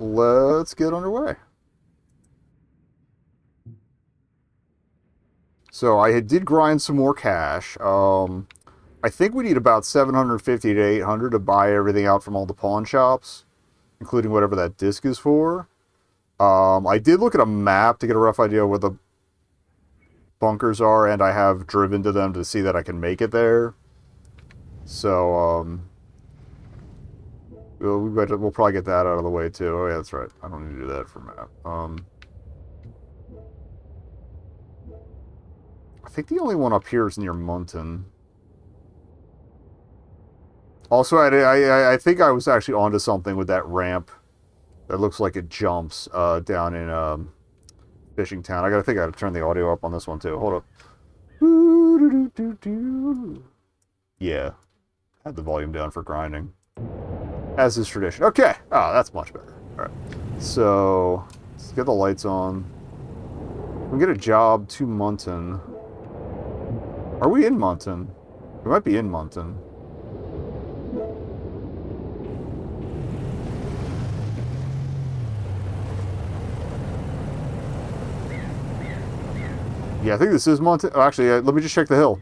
let's get underway. So I did grind some more cash. I think we need about 750 to 800 to buy everything out from all the pawn shops, including whatever that disc is for. I did look at a map to get a rough idea where the bunkers are, and I have driven to them to see that I can make it there. So, we'll probably get that out of the way too. Oh yeah, that's right. I don't need to do that for map. I think the only one up here is near Munton. Also, I think I was actually onto something with that ramp that looks like it jumps down in Fishing Town. I gotta turn the audio up on this one too. Hold up. Yeah, had the volume down for grinding, as is tradition. Okay, oh, that's much better. All right, so let's get the lights on. We get a job to Munton. Are we in Munton? We might be in Munton. Yeah, I think this is Munton. Oh, actually, let me just check the hill.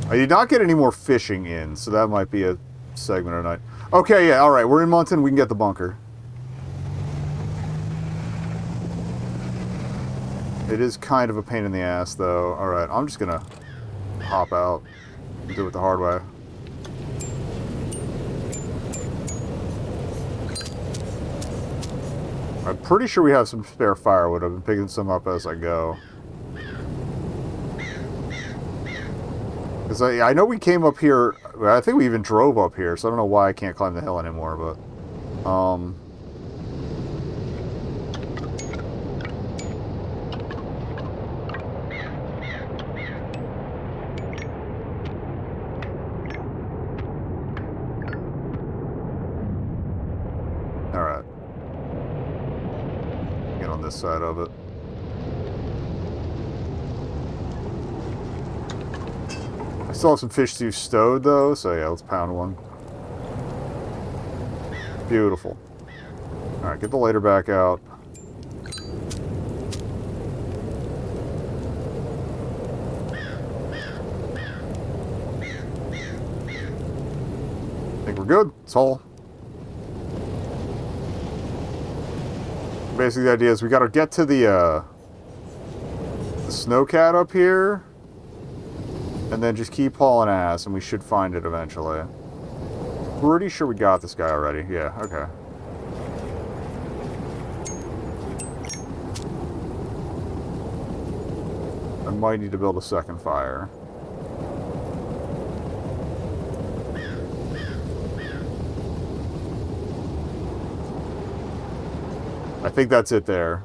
I did not get any more fishing in, so that might be a segment of night. Okay, yeah, alright, we're in Munton. We can get the bunker. It is kind of a pain in the ass, though. Alright, I'm just gonna hop out and do it the hard way. I'm pretty sure we have some spare firewood. I've been picking some up as I go. Because I know we came up here... I think we even drove up here, so I don't know why I can't climb the hill anymore, but... Alright. Get on this side of it. I still have some fish stew stowed, though, so yeah, let's pound one. Beautiful. Alright, get the lighter back out. I think we're good. That's all. Basically, the idea is we gotta get to the snowcat up here, and then just keep hauling ass, and we should find it eventually. Pretty sure we got this guy already. Yeah, okay. I might need to build a second fire. I think that's it there.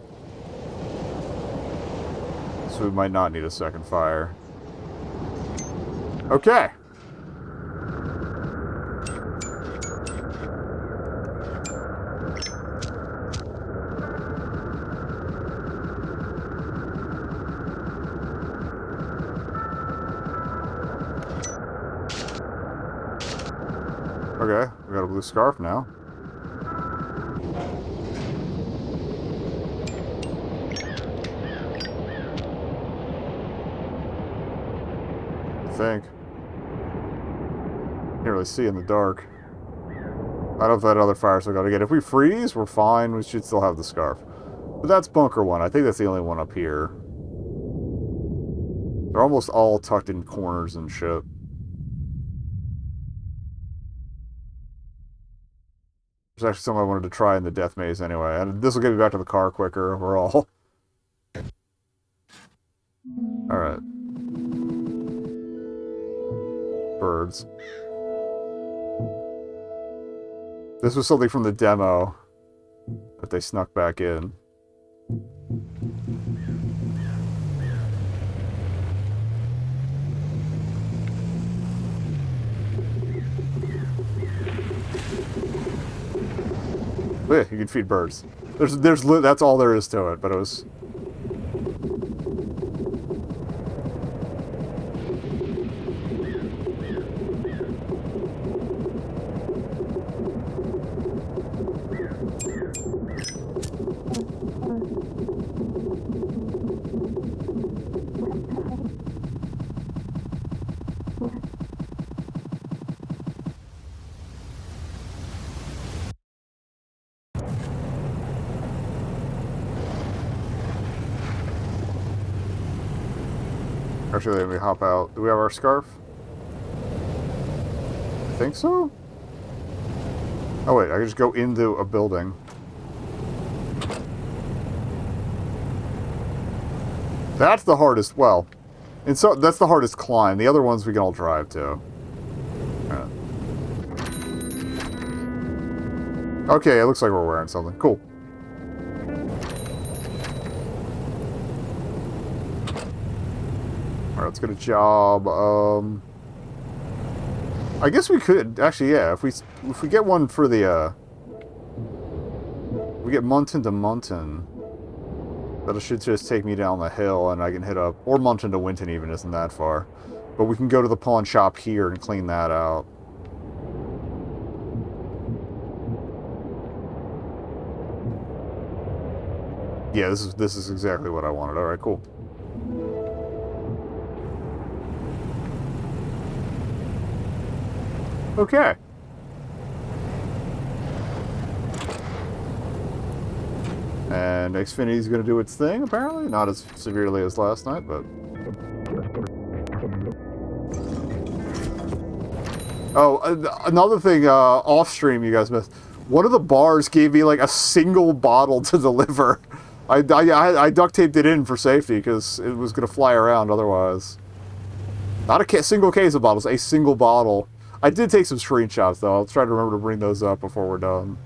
So we might not need a second fire. Okay. Okay, we got a blue scarf now. I think. Can't really see in the dark. I don't know if that other fire's still gotta get. If we freeze, we're fine. We should still have the scarf. But that's bunker one. I think that's the only one up here. They're almost all tucked in corners and shit. There's actually something I wanted to try in the death maze anyway. And this will get me back to the car quicker overall. Alright. Birds. This was something from the demo that they snuck back in. Yeah, you can feed birds. That's all there is to it, but it was... Actually, let me hop out. Do we have our scarf? I think so? Oh wait, I can just go into a building. That's the hardest, well, and so that's the hardest climb. The other ones we can all drive to. Right. Okay, it looks like we're wearing something. Cool. Alright, let's get a job. I guess we could, actually, yeah, if we get one for the, we get Munton to Munton. That should just take me down the hill and I can hit up, or Munton to Winton even isn't that far. But we can go to the pawn shop here and clean that out. Yeah, this is exactly what I wanted. Alright, cool. Okay. And Xfinity's going to do its thing, apparently. Not as severely as last night, but... Oh, another thing off-stream you guys missed. One of the bars gave me, like, a single bottle to deliver. I duct-taped it in for safety, because it was going to fly around otherwise. Not a single case of bottles, a single bottle. I did take some screenshots, though. I'll try to remember to bring those up before we're done.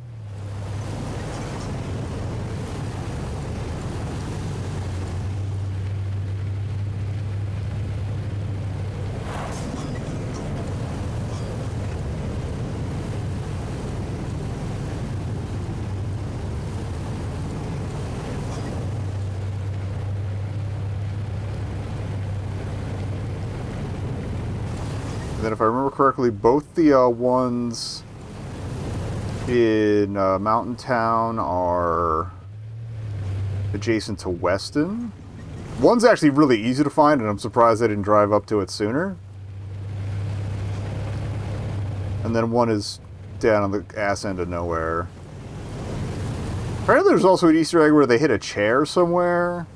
And then if I remember correctly, both the ones in Mountain Town are adjacent to Weston. One's actually really easy to find, and I'm surprised I didn't drive up to it sooner. And then one is down on the ass end of nowhere. Apparently there's also an Easter egg where they hit a chair somewhere.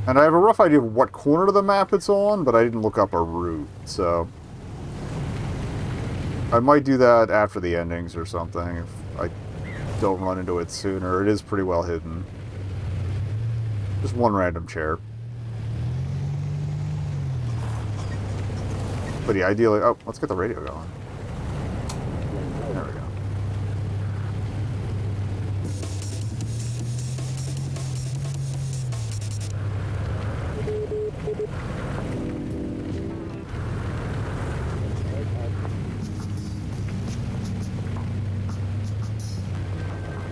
And I have a rough idea of what corner of the map it's on, but I didn't look up a route, so... I might do that after the endings or something, if I don't run into it sooner. It is pretty well hidden. Just one random chair. But yeah, ideally... Oh, let's get the radio going. There we go.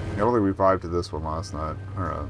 I don't think we vibed to this one last night. Alright.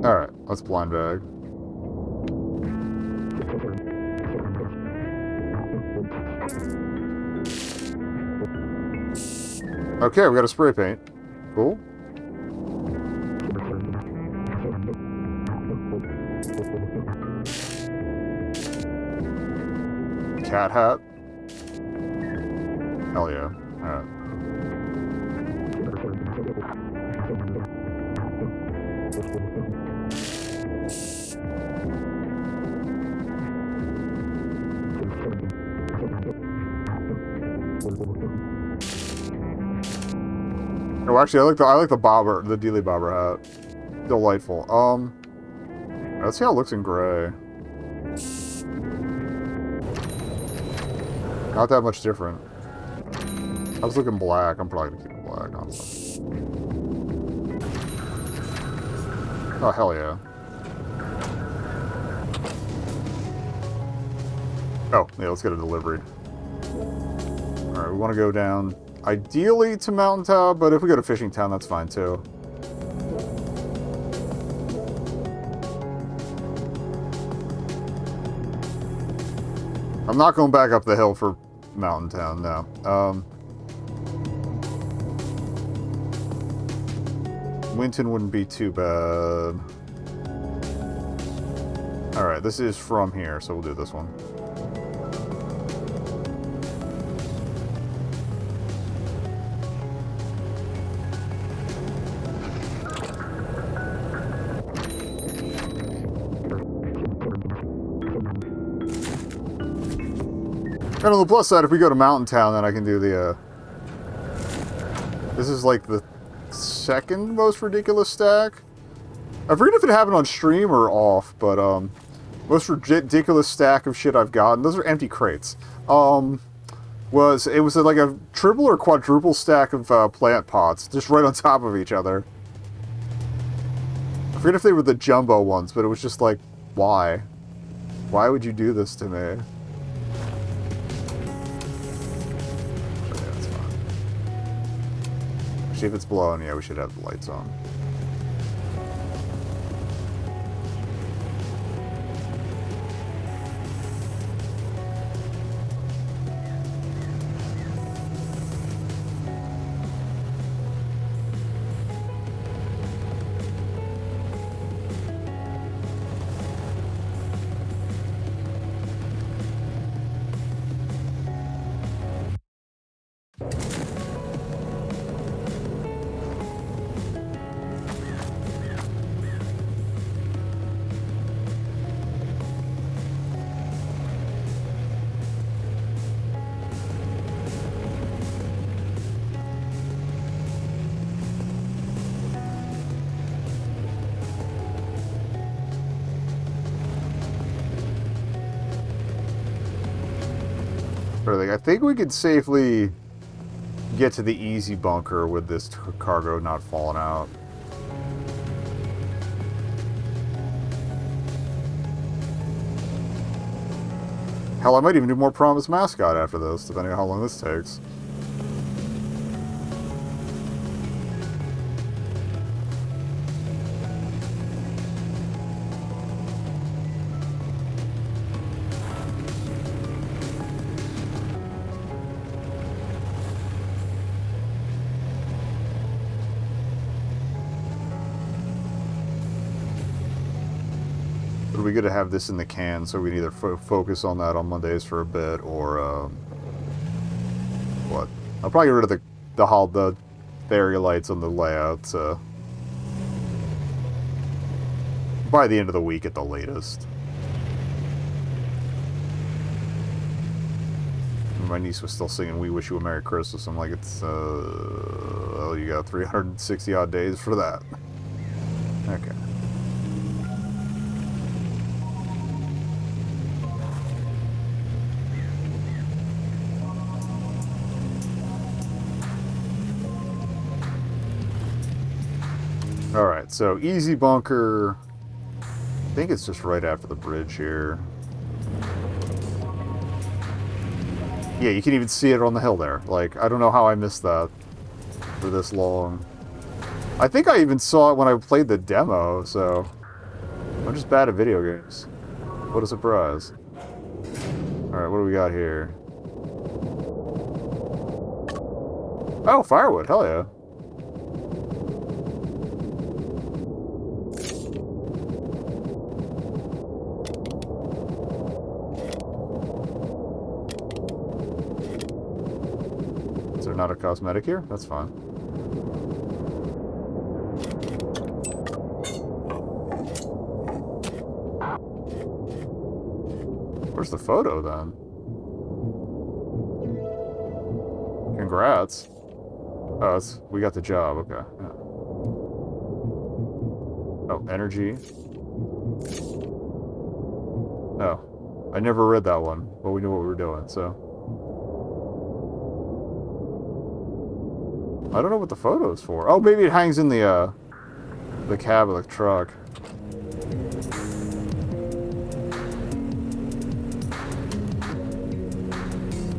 Alright, let's blind bag. Okay, we got a spray paint. Cool. Cat hat. Hell yeah. Alright. Oh, actually, I like the bobber, the dealy bobber hat. Delightful. Let's see how it looks in gray. Not that much different. I was looking black. I'm probably gonna keep it black, honestly. Oh, hell yeah. Oh, yeah, let's get it delivered. Alright, we want to go down, ideally to Mountain Top, but if we go to Fishing Town, that's fine too. I'm not going back up the hill for Mountain Town, no. Winton wouldn't be too bad. Alright, this is from here, so we'll do this one. And on the plus side, if we go to Mountain Town, then I can do the, this is like the second most ridiculous stack. I forget if it happened on stream or off, but, most ridiculous stack of shit I've gotten, those are empty crates, it was like a triple or quadruple stack of, plant pots, just right on top of each other. I forget if they were the jumbo ones, but it was just like, why? Why would you do this to me? See if it's blowing, yeah, we should have the lights on. I think we could safely get to the easy bunker with this cargo not falling out. Hell, I might even do more Promise Mascot after this, depending on how long this takes. It would be good to have this in the can, so we can either focus on that on Mondays for a bit, or, what? I'll probably get rid of the fairy lights on the layout, by the end of the week at the latest. My niece was still singing "We Wish You a Merry Christmas." I'm like, it's, well, you got 360 odd days for that. Okay. Alright, so easy bunker. I think it's just right after the bridge here. Yeah, you can even see it on the hill there. Like, I don't know how I missed that for this long. I think I even saw it when I played the demo, so I'm just bad at video games. What a surprise. Alright, what do we got here? Oh, firewood, hell yeah. Is there not a cosmetic here? That's fine. Where's the photo, then? Congrats. Oh, we got the job, okay. Yeah. Oh, energy. Oh, I never read that one, but we knew what we were doing, so. I don't know what the photo is for. Oh, maybe it hangs in the cab of the truck.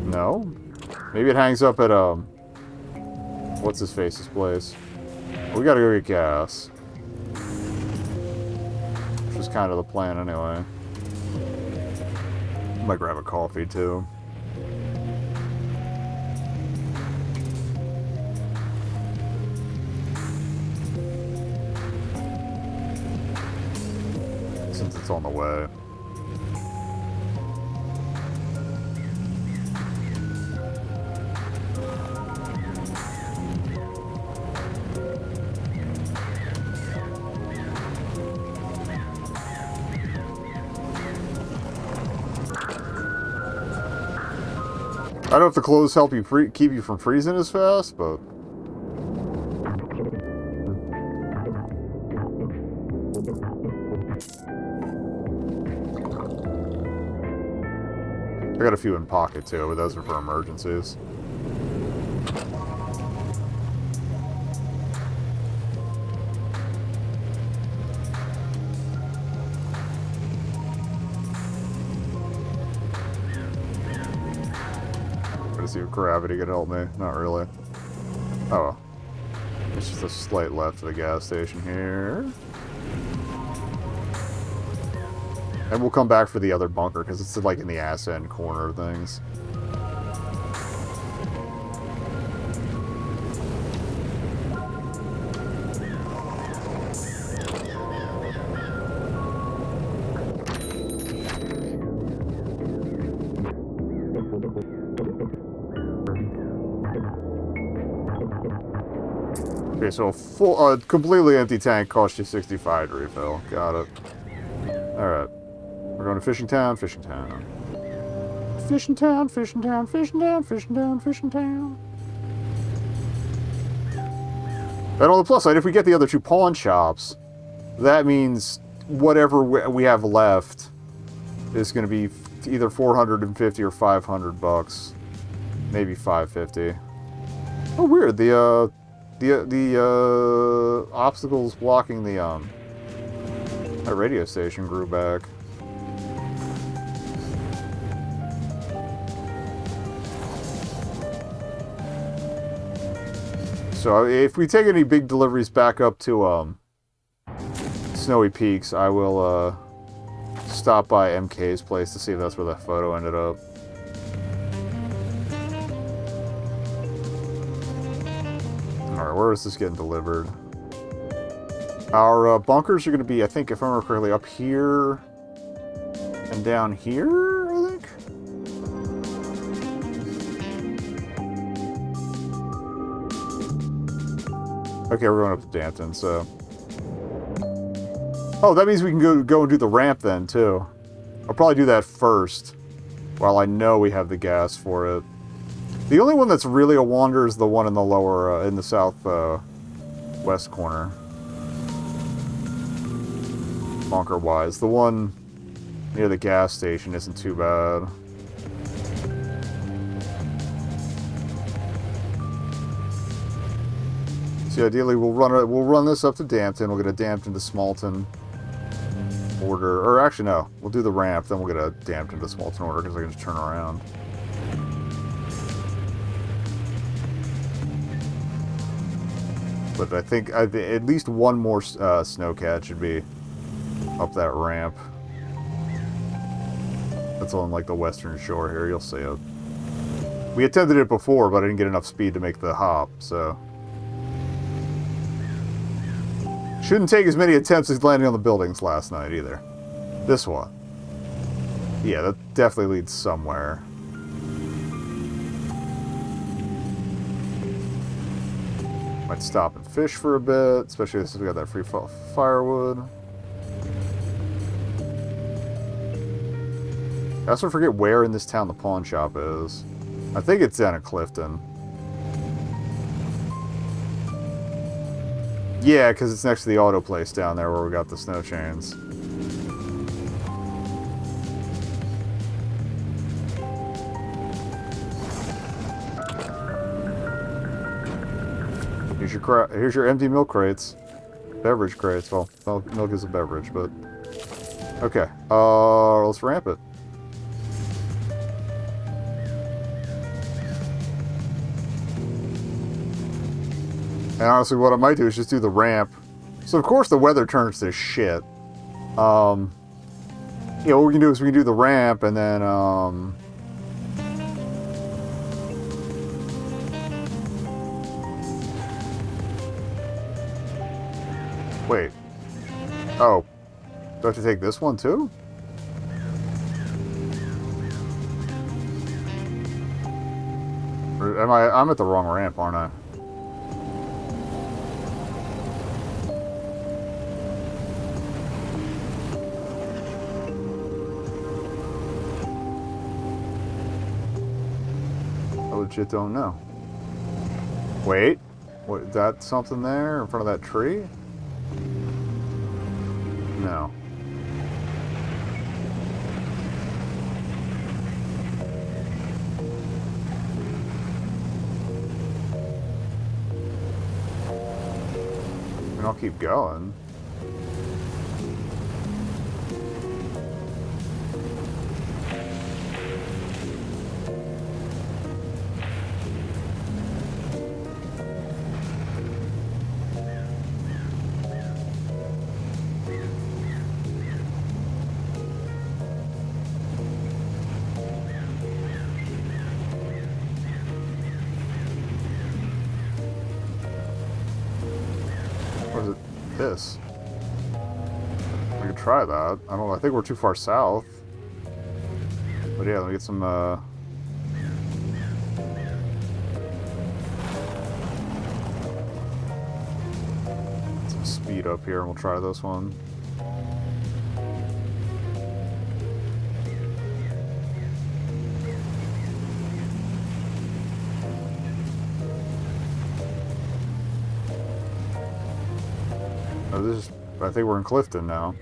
No? Maybe it hangs up at, what's his face's place? We gotta go get gas. Which is kind of the plan anyway. Might grab a coffee too. Since it's on the way. I don't know if the clothes help you keep you from freezing as fast, but... I got a few in pocket too, but those are for emergencies. See if gravity could help me. Not really. Oh well. It's just a slight left of the gas station here. And we'll come back for the other bunker, because it's like in the ass end corner of things. Okay, so a full, completely empty tank costs you 65 to refill. Got it. Alright. We're going to Fishing Town, Fishing Town. Fishing Town, Fishing Town, Fishing Town, Fishing Town, Fishing Town. And on the plus side, if we get the other two pawn shops, that means whatever we have left is going to be either 450 or 500 bucks. Maybe 550. Oh, weird. The obstacles blocking the that radio station grew back. So if we take any big deliveries back up to Snowy Peaks, I will stop by MK's place to see if that's where that photo ended up. Alright, where is this getting delivered? Our bunkers are going to be, I think, if I remember correctly, up here and down here, I think? Okay, we're going up to Dampton, so... Oh, that means we can go and do the ramp then, too. I'll probably do that first, while I know we have the gas for it. The only one that's really a wander is the one in the lower, in the south west corner. Bunker-wise. The one near the gas station isn't too bad. So ideally, we'll run this up to Dampton. We'll get a Dampton to Smalton order. Or actually, no. We'll do the ramp, then we'll get a Dampton to Smalton order because I can just turn around. But I think at least one more snowcat should be up that ramp. That's on like the western shore here. You'll see it. We attempted it before, but I didn't get enough speed to make the hop, so... Shouldn't take as many attempts as landing on the buildings last night, either. This one. Yeah, that definitely leads somewhere. Might stop and fish for a bit, especially since we got that free firewood. I also forget where in this town the pawn shop is. I think it's down at Clifton. Yeah, because it's next to the auto place down there where we got the snow chains. Here's your empty milk crates. Beverage crates. Well, milk is a beverage, but... Okay. Let's ramp it. And honestly, what I might do is just do the ramp. So, of course, the weather turns to shit. Yeah, what we can do is we can do the ramp and then, wait. Oh. Do I have to take this one, too? Or am I... I'm at the wrong ramp, aren't I? I legit don't know. Wait. What, is that something there in front of that tree? No. I mean, I'll keep going. Or is it this? We could try that. I don't know. I think we're too far south. But yeah, let me get some, speed up here and we'll try this one. Oh, this is... I think we're in Clifton now.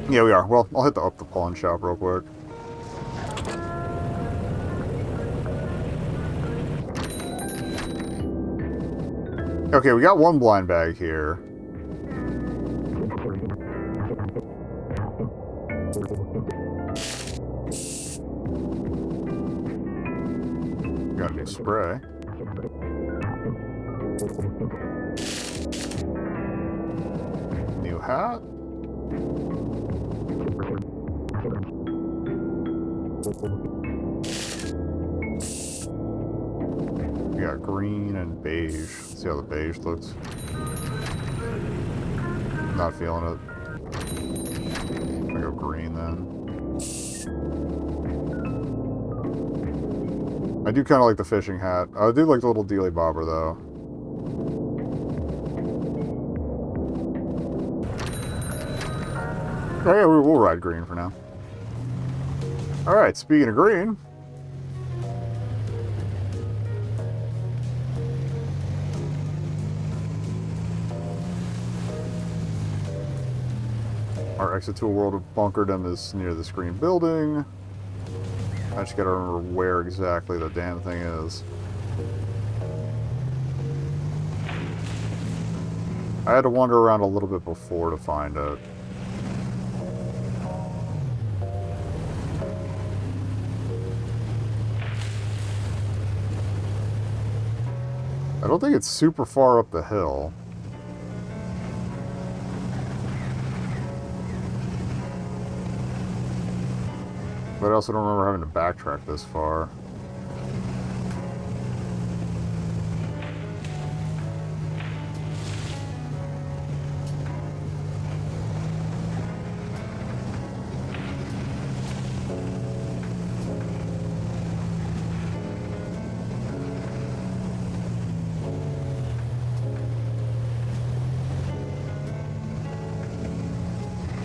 Yeah, we are. Well, I'll hit up the pawn shop real quick. Okay, we got one blind bag here. Got a new spray. New hat. We got green and beige. Let's see how the beige looks. Not feeling it. I go green then. I do kind of like the fishing hat. I do like the little dealy bobber though. Oh yeah, we'll ride green for now. Alright, speaking of green. Our exit to a world of bunkerdom is near this green building. I just gotta remember where exactly the damn thing is. I had to wander around a little bit before to find it. I don't think it's super far up the hill. But I also don't remember having to backtrack this far.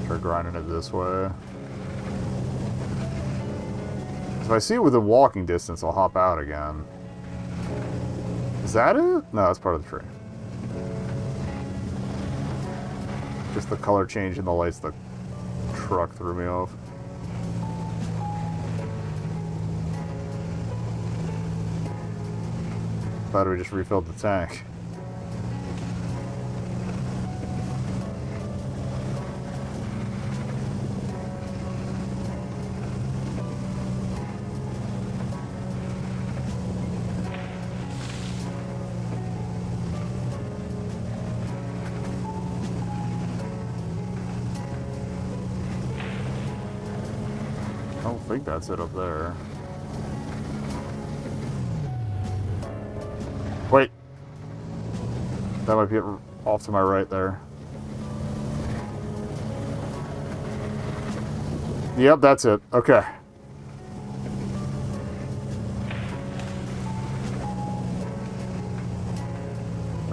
Try grinding it this way. If I see it within walking distance, I'll hop out again. Is that it? No, that's part of the tree. Just the color change in the lights of the truck threw me off. Thought we just refilled the tank. don't think that's it up there. Wait. That might be off to my right there. Yep, that's it. Okay.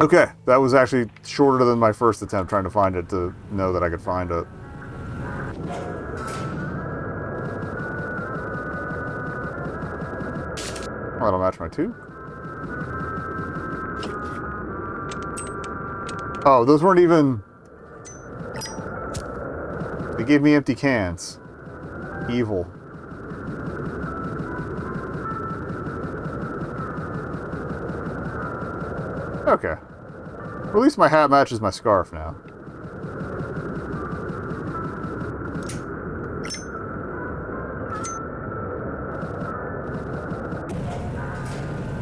Okay, that was actually shorter than my first attempt trying to find it to know that I could find it. Oh, that'll match my 2. Oh, those weren't even... They gave me empty cans. Evil. Okay. Well, at least my hat matches my scarf now.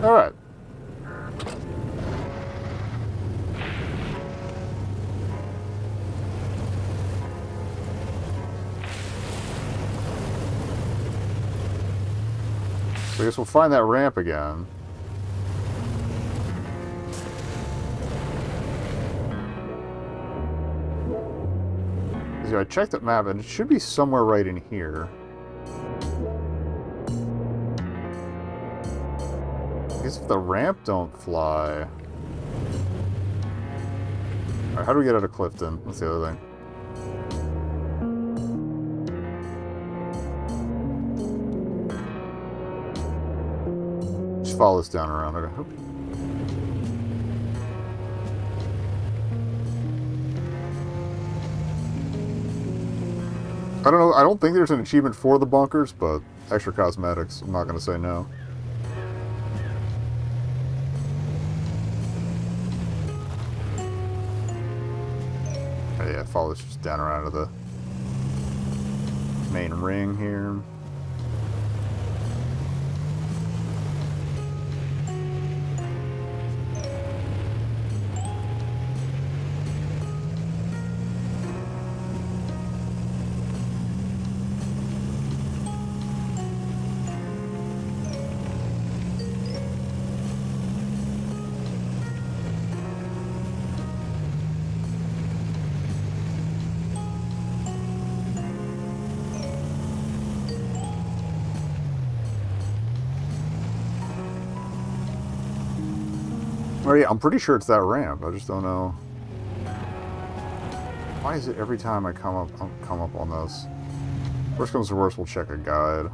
Alright. So I guess we'll find that ramp again. So I checked that map and it should be somewhere right in here. I guess if the ramp don't fly... Alright, how do we get out of Clifton? That's the other thing. Just follow this down around. Okay. I don't know. I don't think there's an achievement for the bunkers, but extra cosmetics. I'm not going to say no. Oh, yeah, follow this just down around to the main ring here. Oh yeah, I'm pretty sure it's that ramp. I just don't know. Why is it every time I come up on this? Worst comes to worst, we'll check a guide.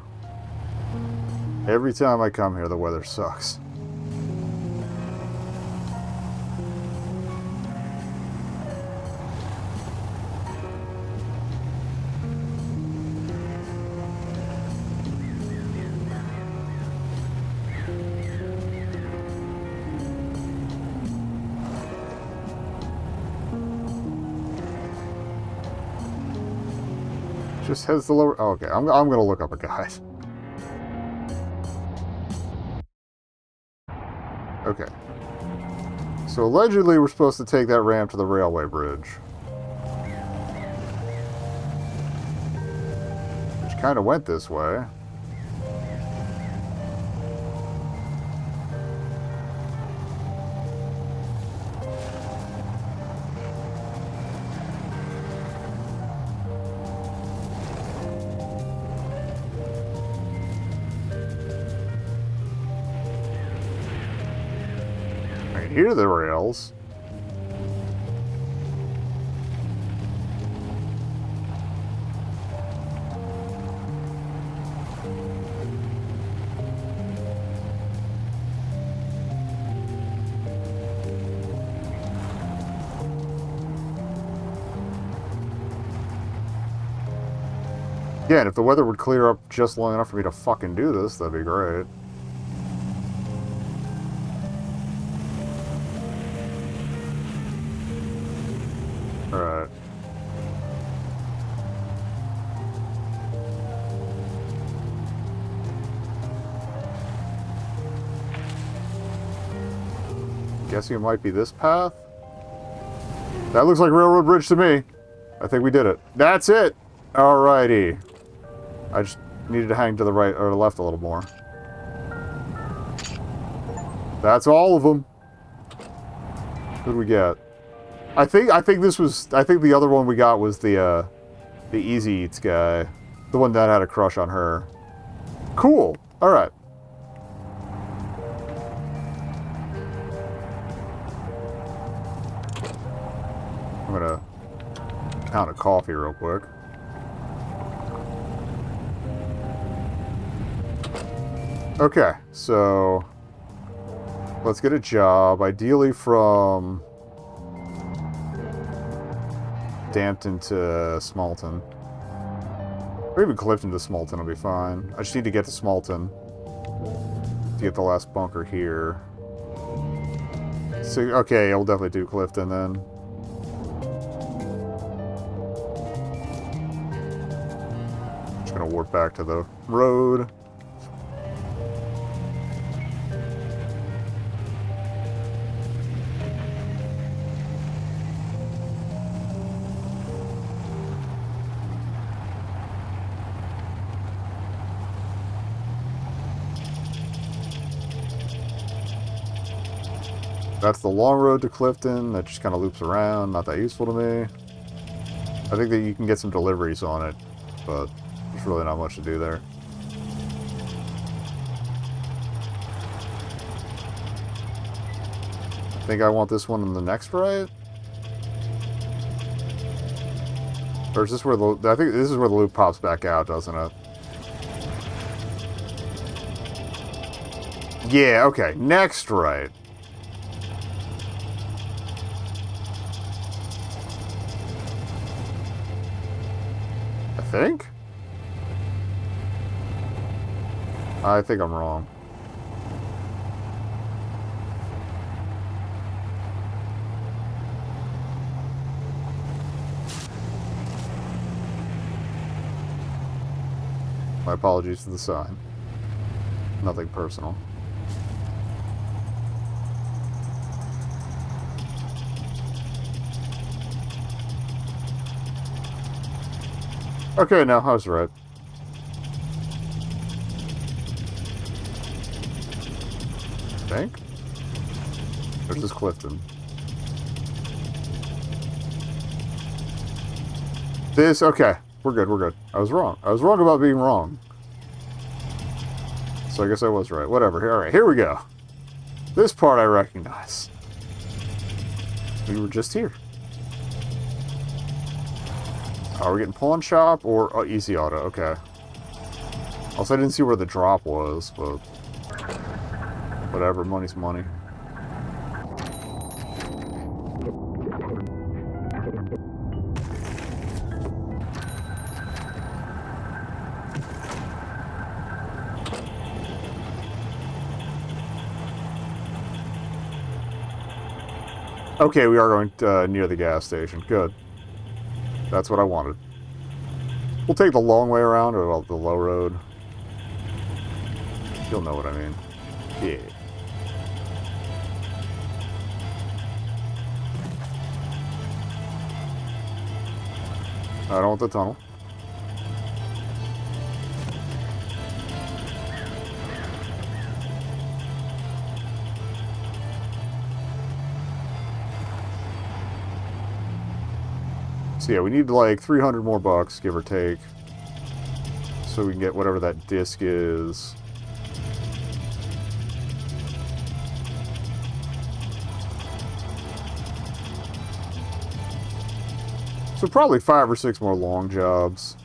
Every time I come here, the weather sucks. Just heads the lower... Oh, okay, I'm going to look up a guide. Okay. So allegedly we're supposed to take that ramp to the railway bridge. Which kind of went this way. Here are the rails. Yeah, and if the weather would clear up just long enough for me to fucking do this, that'd be great. Alright. Guessing it might be this path? That looks like Railroad Bridge to me. I think we did it. That's it! Alrighty. Needed to hang to the right or left a little more. That's all of them. Who do we get? I think this was. I think the other one we got was the Easy Eats guy, the one that had a crush on her. Cool. All right. I'm gonna count a coffee real quick. Okay, so let's get a job, ideally from Dampton to Smalton. Or even Clifton to Smalton will be fine. I just need to get to Smalton to get the last bunker here. So, okay, I'll definitely do Clifton then. Just gonna warp back to the road. That's the long road to Clifton. That just kind of loops around. Not that useful to me. I think that you can get some deliveries on it, but there's really not much to do there. I think I want this one in the next right? Or is this where the... I think this is where the loop pops back out, doesn't it? Yeah, okay. Next right. I think I'm wrong. My apologies to the sign. Nothing personal. Okay, no, I was right. I think? There's this Clifton. This, okay. We're good, we're good. I was wrong. I was wrong about being wrong. So I guess I was right. Whatever. Alright, here we go. This part I recognize. We were just here. Are we getting pawn shop or easy auto? Okay. Also, I didn't see where the drop was, but whatever. Money's money. Okay, we are going near the gas station. Good. That's what I wanted. We'll take the long way around, or the low road. You'll know what I mean. Yeah. I don't want the tunnel. So yeah, we need like 300 more bucks, give or take, so we can get whatever that disc is. So probably 5 or 6 more long jobs.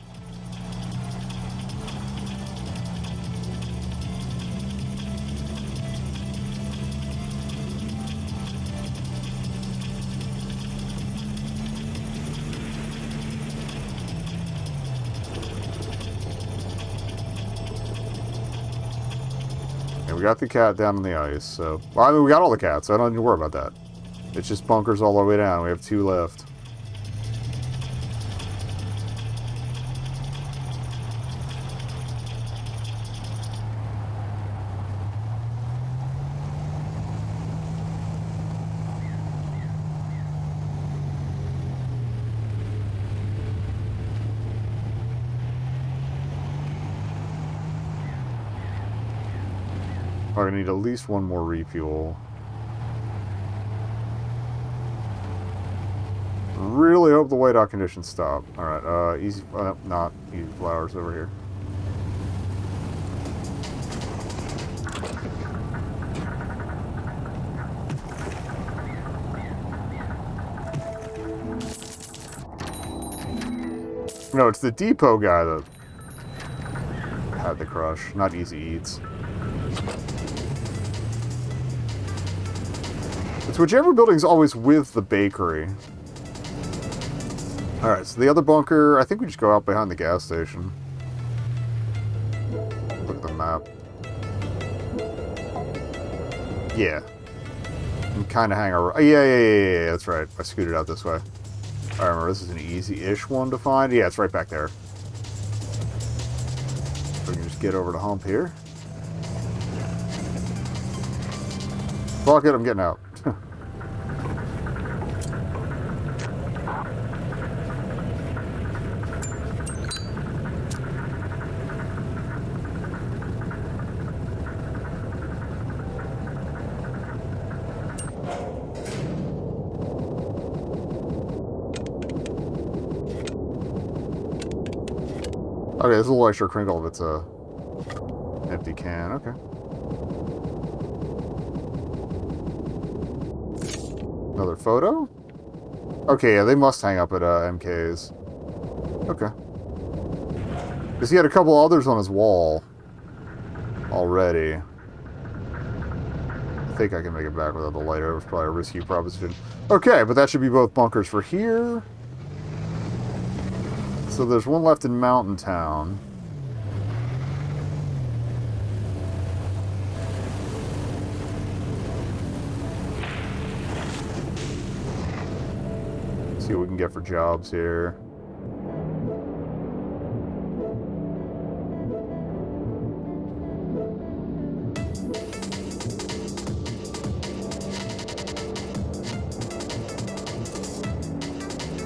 And we got the cat down on the ice, so... Well, I mean, we got all the cats, so I don't need to worry about that. It's just bunkers all the way down. We have 2 left. I need at least one more refuel. Really hope the whiteout conditions stop. Alright, easy... not easy flowers over here. No, it's the depot guy that had the crush, not Easy Eats. It's whichever building's always with the bakery. Alright, so the other bunker, I think we just go out behind the gas station. Look at the map. Yeah. And kind of hang around. Yeah, that's right. I scooted out this way. I remember this is an easy-ish one to find. Yeah, it's right back there. So we can just get over the hump here. Fuck it, I'm getting out. Okay, there's a little extra crinkle if it's a empty can. Okay. Another photo? Okay, yeah, they must hang up at MK's. Okay. Because he had a couple others on his wall already. I think I can make it back without the lighter. It was probably a risky proposition. Okay, but that should be both bunkers for here. So there's one left in Mountain Town. See what we can get for jobs here.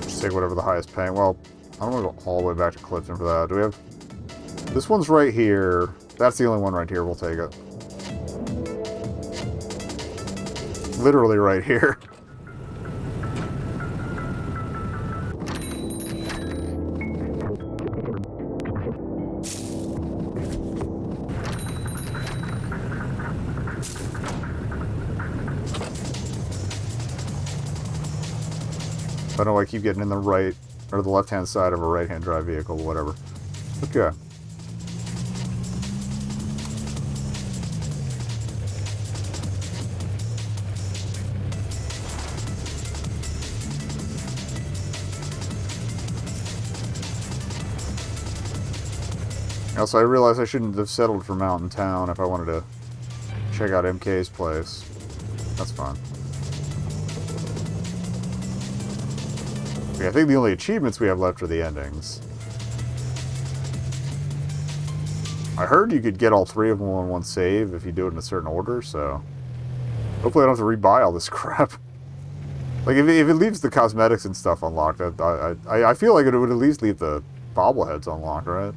Just take whatever the highest paying. Well, I don't want to go all the way back to Clifton for that. Do we have... This one's right here. That's the only one right here. We'll take it. Literally right here. I know I keep getting in the right... or the left-hand side of a right-hand drive vehicle, whatever. Okay. Also, I realized I shouldn't have settled for Mountain Town if I wanted to check out MK's place. That's fine. Okay, I think the only achievements we have left are the endings. I heard you could get all three of them on one save if you do it in a certain order, so... Hopefully I don't have to rebuy all this crap. Like, if it leaves the cosmetics and stuff unlocked, I feel like it would at least leave the bobbleheads unlocked, right?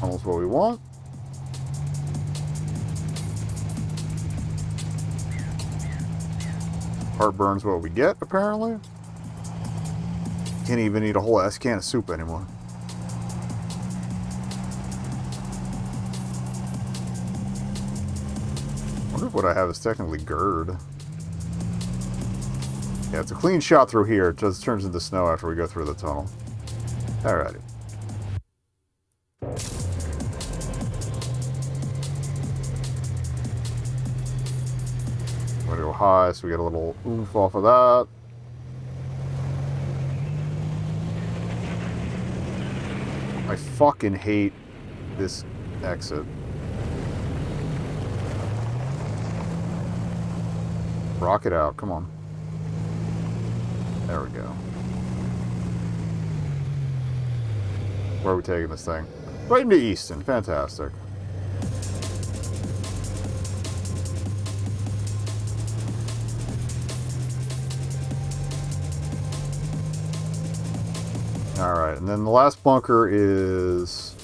Almost what we want. Heartburn's what we get, apparently. Can't even eat a whole ass can of soup anymore. Wonder if what I have is technically GERD. Yeah, it's a clean shot through here. It just turns into snow after we go through the tunnel. Alrighty. I'm gonna go high so we get a little oomph off of that. I fucking hate this exit. Rock it out, come on. There we go. Where are we taking this thing? Right into Easton, fantastic. Alright, and then the last bunker is...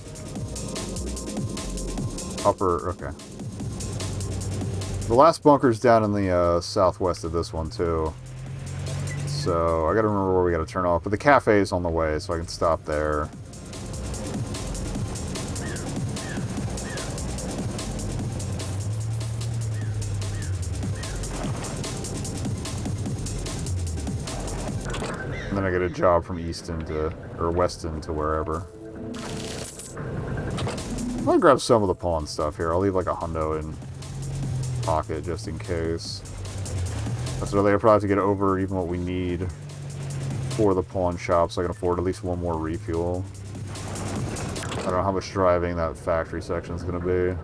upper, okay. The last bunker's down in the southwest of this one, too. So, I gotta remember where we gotta turn off. But the cafe's on the way, so I can stop there. And then I get a job from Easton to... or Weston to wherever. I'm gonna grab some of the pawn stuff here. I'll leave like a hundo in pocket just in case. That's another thing. I probably have to get over even what we need for the pawn shop so I can afford at least one more refuel. I don't know how much driving that factory section is going to be.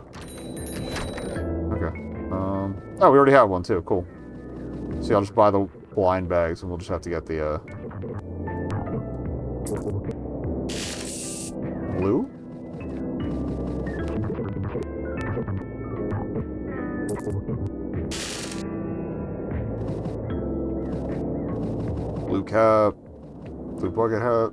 Okay. Oh, we already have one too. Cool. See, I'll just buy the blind bags and we'll just have to get the blue? Blue cap, blue bucket hat.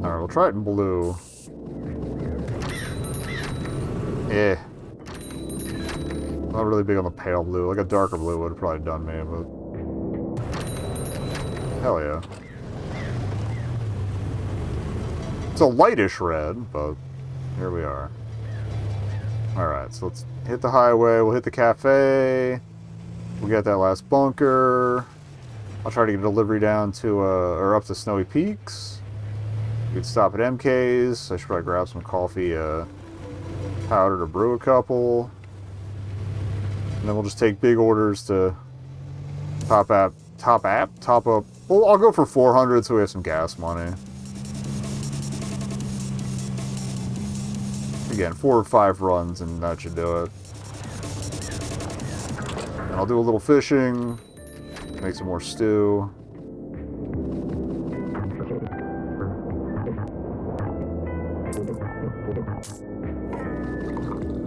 Alright, we'll try it in blue. Eh. Not really big on the pale blue. Like a darker blue would have probably done me, but... hell yeah. It's a lightish red, but here we are. Alright, so let's hit the highway, we'll hit the cafe, we'll get that last bunker. I'll try to get a delivery down to, or up to Snowy Peaks. We could stop at MK's. I should probably grab some coffee powder to brew a couple. And then we'll just take big orders to top up. Well, I'll go for 400 so we have some gas money. Again, 4 or 5 runs and that should do it. And I'll do a little fishing, make some more stew.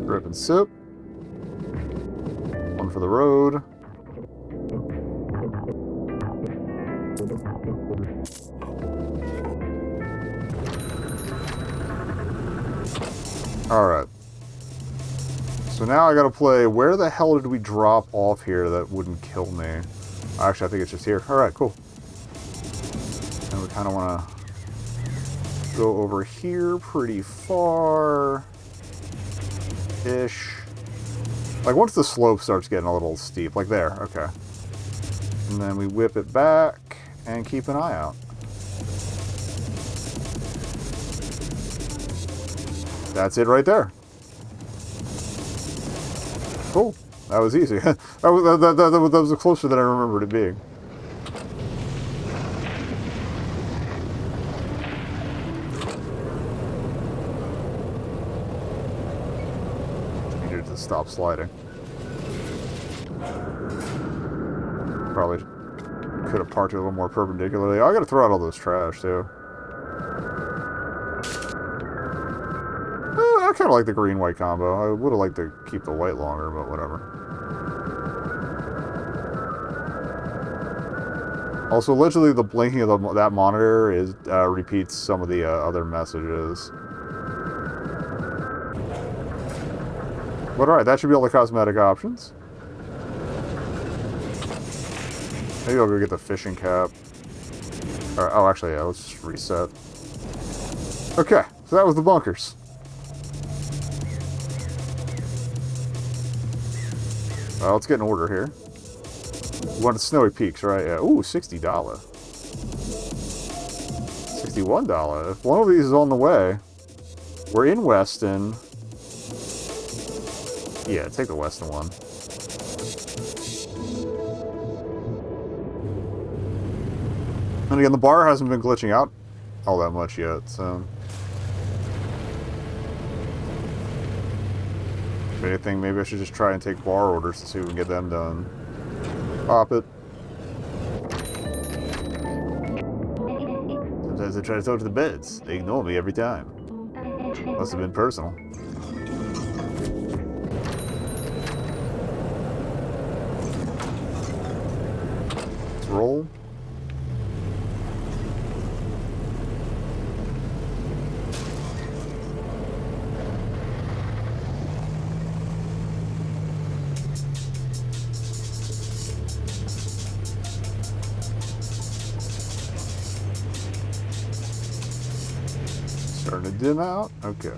Rip and sip. One for the road. Alright. So now I gotta play, where the hell did we drop off here that wouldn't kill me? Actually, I think it's just here. Alright, cool. And we kind of want to go over here pretty far-ish. Like, once the slope starts getting a little steep. Like there, okay. And then we whip it back and keep an eye out. That's it right there. Cool. That was easy. that was closer than I remembered it being. Needed to stop sliding. Probably could have parked it a little more perpendicularly. I gotta throw out all this trash too. I kind of like the green-white combo. I would have liked to keep the white longer, but whatever. Also, literally, the blinking of that monitor is repeats some of the other messages. But alright, that should be all the cosmetic options. Maybe I'll go get the fishing cap. Oh, actually, yeah, let's just reset. Okay, so that was the bunkers. Let's get an order here. We wanted Snowy Peaks, right? Yeah. Ooh, $60. $61. If one of these is on the way, we're in Weston. Yeah, take the Weston one. And again, the bar hasn't been glitching out all that much yet, so... If anything, maybe I should just try and take bar orders to see if we can get them done. Pop it. Sometimes I try to talk to the beds. They ignore me every time. Must have been personal. Let's roll. Starting to dim out? Okay.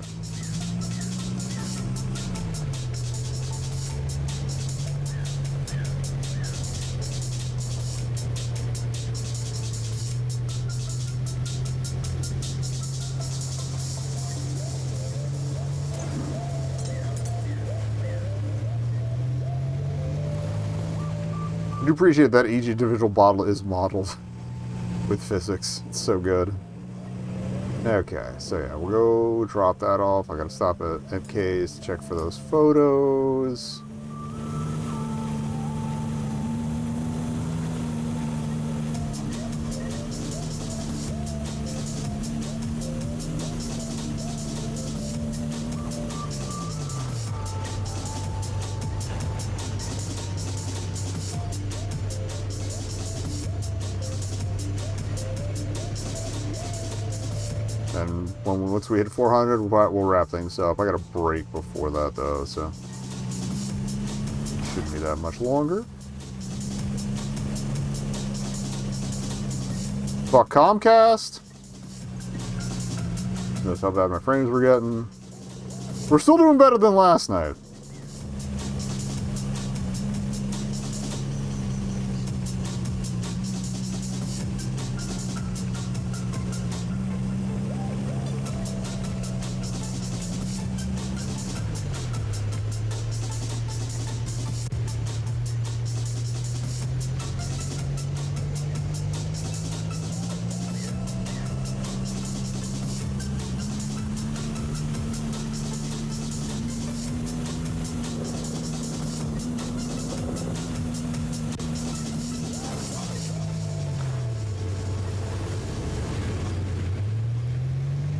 I do appreciate that each individual bottle is modeled with physics. It's so good. Okay, so yeah, we'll go drop that off. I gotta stop at MK's to check for those photos. And once we hit 400, we'll wrap things up. I got a break before that, though, so shouldn't be that much longer. Fuck Comcast. Notice how bad my frames were getting. We're still doing better than last night.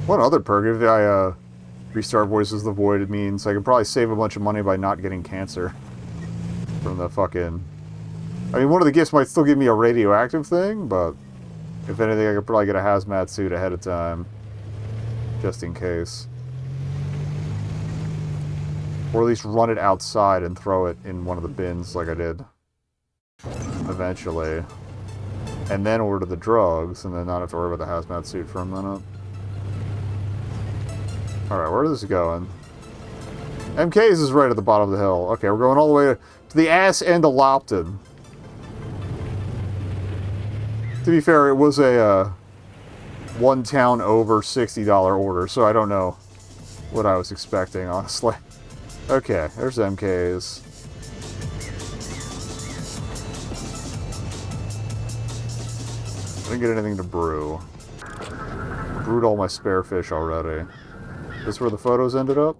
One other perk, if I restart Voices of the Void, it means I could probably save a bunch of money by not getting cancer from the fucking... I mean, one of the gifts might still give me a radioactive thing, but if anything, I could probably get a hazmat suit ahead of time, just in case. Or at least run it outside and throw it in one of the bins like I did eventually. And then order the drugs, and then not have to worry about the hazmat suit for a minute. Alright, where is this going? MK's is right at the bottom of the hill. Okay, we're going all the way to the ass end of Lopton. To be fair, it was a one town over $60 order, so I don't know what I was expecting, honestly. Okay, there's MK's. I didn't get anything to brew. Brewed all my spare fish already. This where the photos ended up?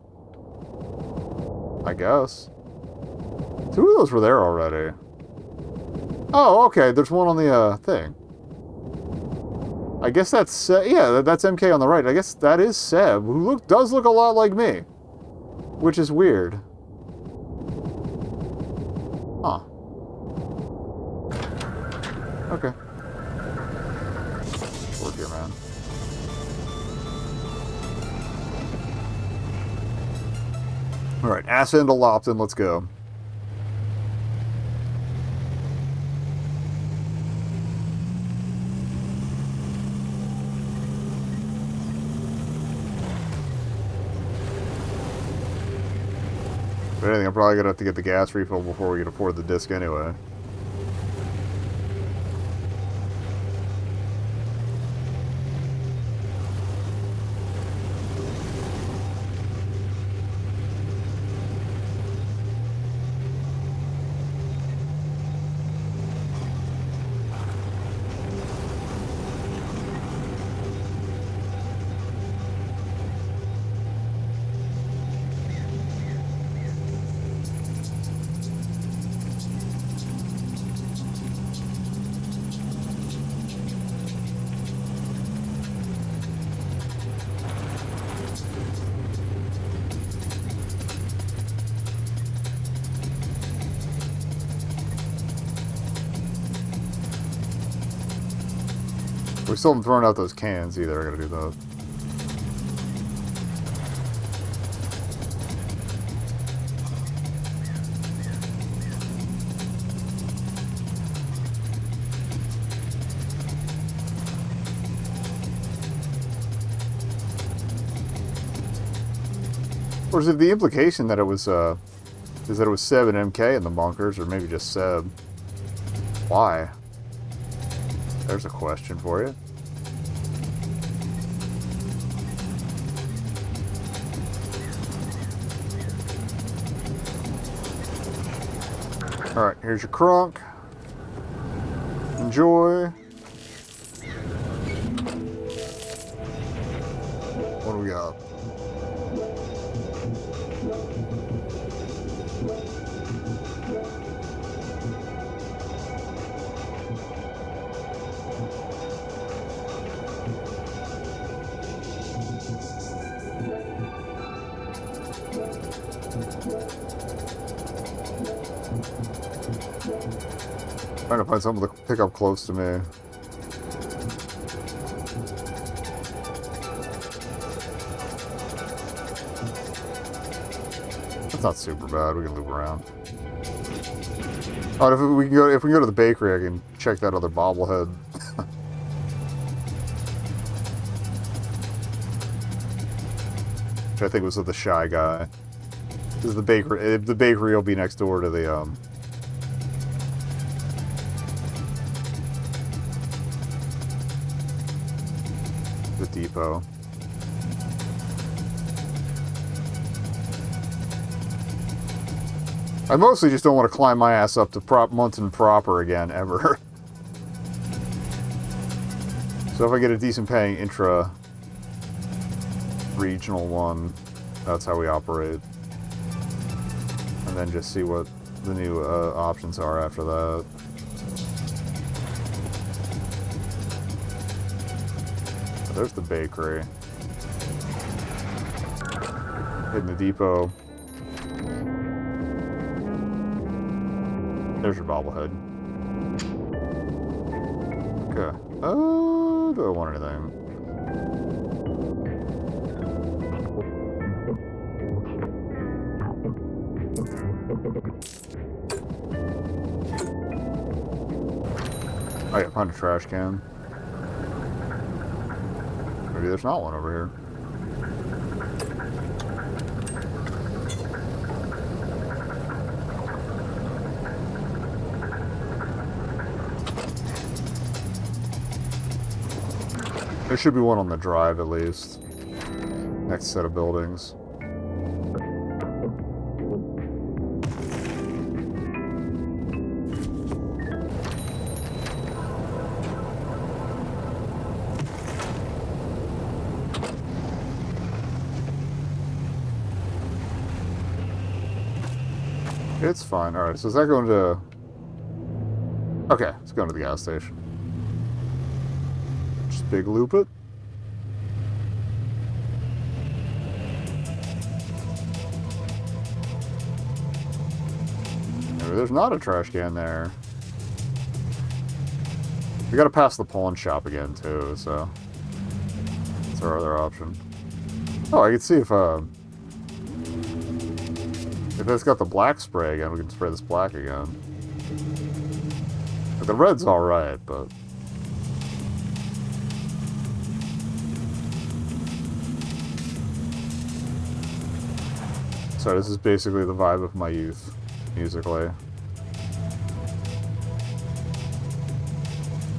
I guess. Two of those were there already. Oh, okay. There's one on the thing. I guess that's... yeah, that's MK on the right. I guess that is Seb, who does look a lot like me. Which is weird. Huh. Okay. Work here, man. Alright, ass into Lopton, let's go. If anything, I'm probably gonna have to get the gas refill before we can afford the disc anyway. We still haven't thrown out those cans either. I gotta do that. Or is it the implication that it was, is that it was Seb and MK in the bunkers, or maybe just Seb? Why? There's a question for you. Alright, here's your crunk. Enjoy. What do we got? Trying to find something to pick up close to me. That's not super bad. We can loop around. Oh, if we can go to the bakery, I can check that other bobblehead. Which I think was with the shy guy. This is the bakery. The bakery will be next door to the depot. I mostly just don't want to climb my ass up to Munson proper again, ever. So if I get a decent paying intra-regional one, that's how we operate. And then just see what the new options are after that. There's the bakery. Hitting the depot. There's your bobblehead. Okay. Do I want anything? Oh yeah, find a trash can. Maybe there's not one over here. There should be one on the drive at least. Next set of buildings. It's fine. Alright, so is that going to... Okay, it's going to the gas station. Just big loop it. Maybe there's not a trash can there. We gotta pass the pawn shop again, too, so... That's our other option. Oh, I can see if it's got the black spray again, we can spray this black again. But the red's alright, but... So this is basically the vibe of my youth, musically.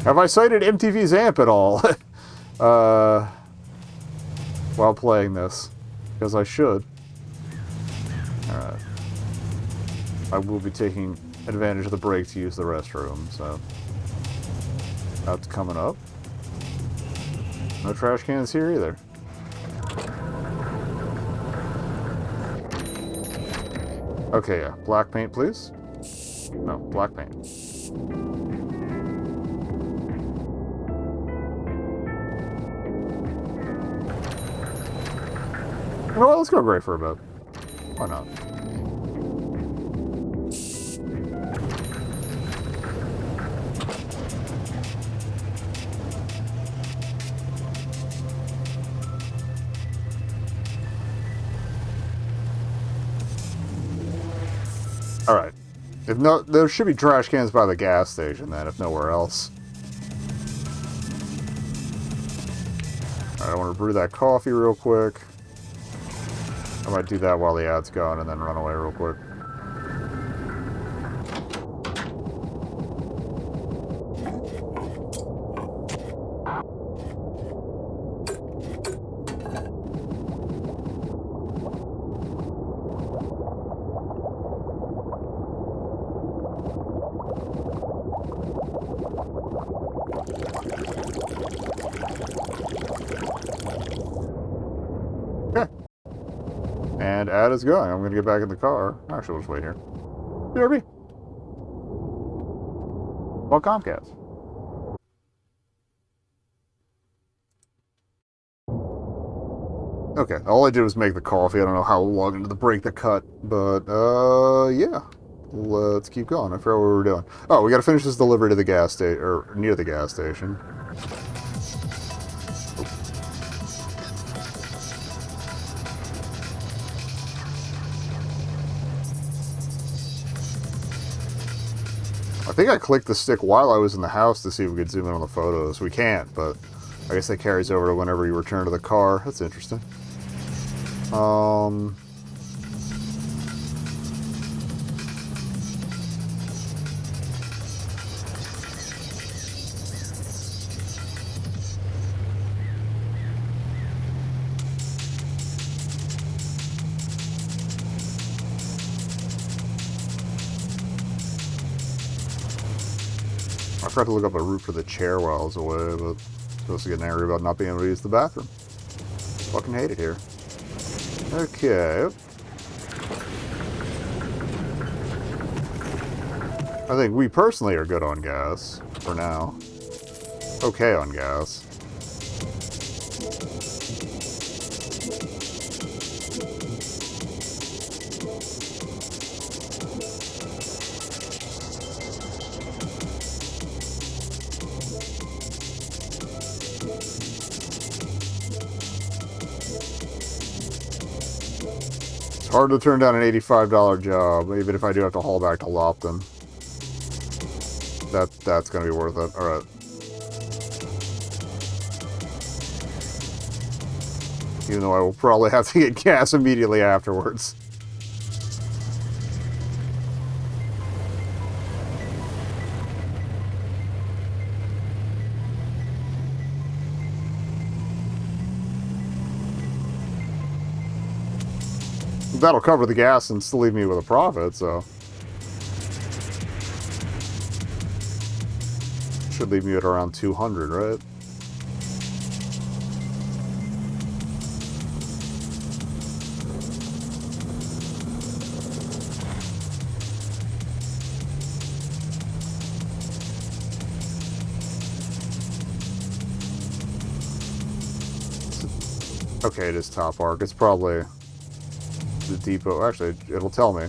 Have I cited MTV's Amp at all? While playing this. Because I should. Alright. I will be taking advantage of the break to use the restroom, so... That's coming up. No trash cans here either. Okay, yeah. Black paint, please. No, black paint. You know what? Let's go gray for a bit. Why not? Alright. If no, there should be trash cans by the gas station then, if nowhere else. Alright, I want to brew that coffee real quick. I might do that while the ad's going and then run away real quick. Okay. And ad is going. I'm going to get back in the car. Actually, we'll just wait here. BRB. Well, Comcast. Okay, all I did was make the coffee. I don't know how long into the break that cut, but, yeah. Let's keep going. I forgot what we were doing. Oh, we gotta finish this delivery to the gas station, or near the gas station. I think I clicked the stick while I was in the house to see if we could zoom in on the photos. We can't, but I guess that carries over to whenever you return to the car. That's interesting. I forgot to look up a route for the chair while I was away, but I'm supposed to get angry about not being able to use the bathroom. Fucking hate it here. Okay. I think we personally are good on gas, for now. Okay on gas. It's hard to turn down an $85 job, even if I do have to haul back to Lopton. That's gonna be worth it. Alright. Even though I will probably have to get gas immediately afterwards. That'll cover the gas and still leave me with a profit, so... Should leave me at around 200, right? Okay, it is top arc. It's probably the depot. Actually, it'll tell me.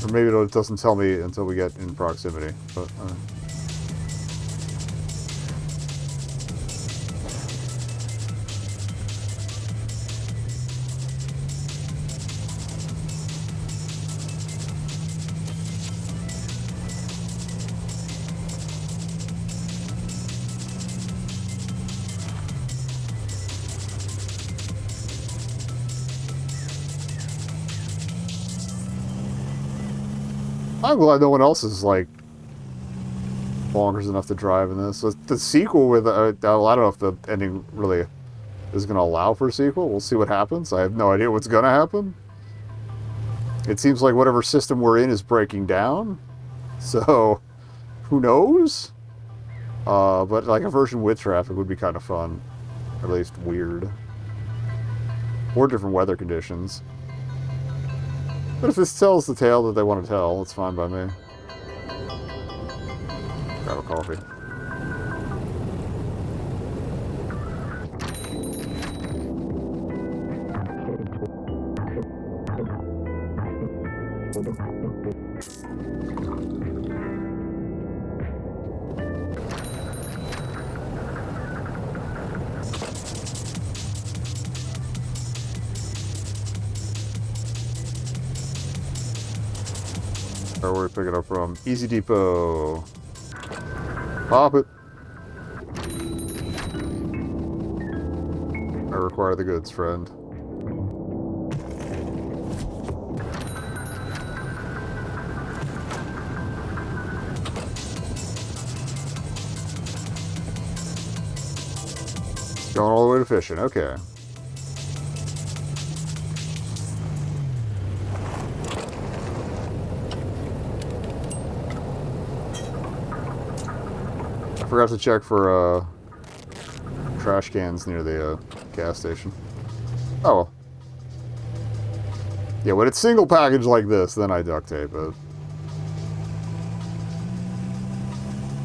Or maybe it doesn't tell me until we get in proximity. But I'm glad no one else is, like, bonkers enough to drive in this. The sequel with, I don't know if the ending really is going to allow for a sequel. We'll see what happens. I have no idea what's going to happen. It seems like whatever system we're in is breaking down. So, who knows? But, like, a version with traffic would be kind of fun. Or at least weird. Or different weather conditions. But if this tells the tale that they want to tell, it's fine by me. Grab a coffee. Where are we picking up from? Easy Depot. Pop it. I require the goods, friend. Going all the way to fishing. Okay. I forgot to check for trash cans near the gas station. Oh well. Yeah, when it's single package like this, then I duct tape it.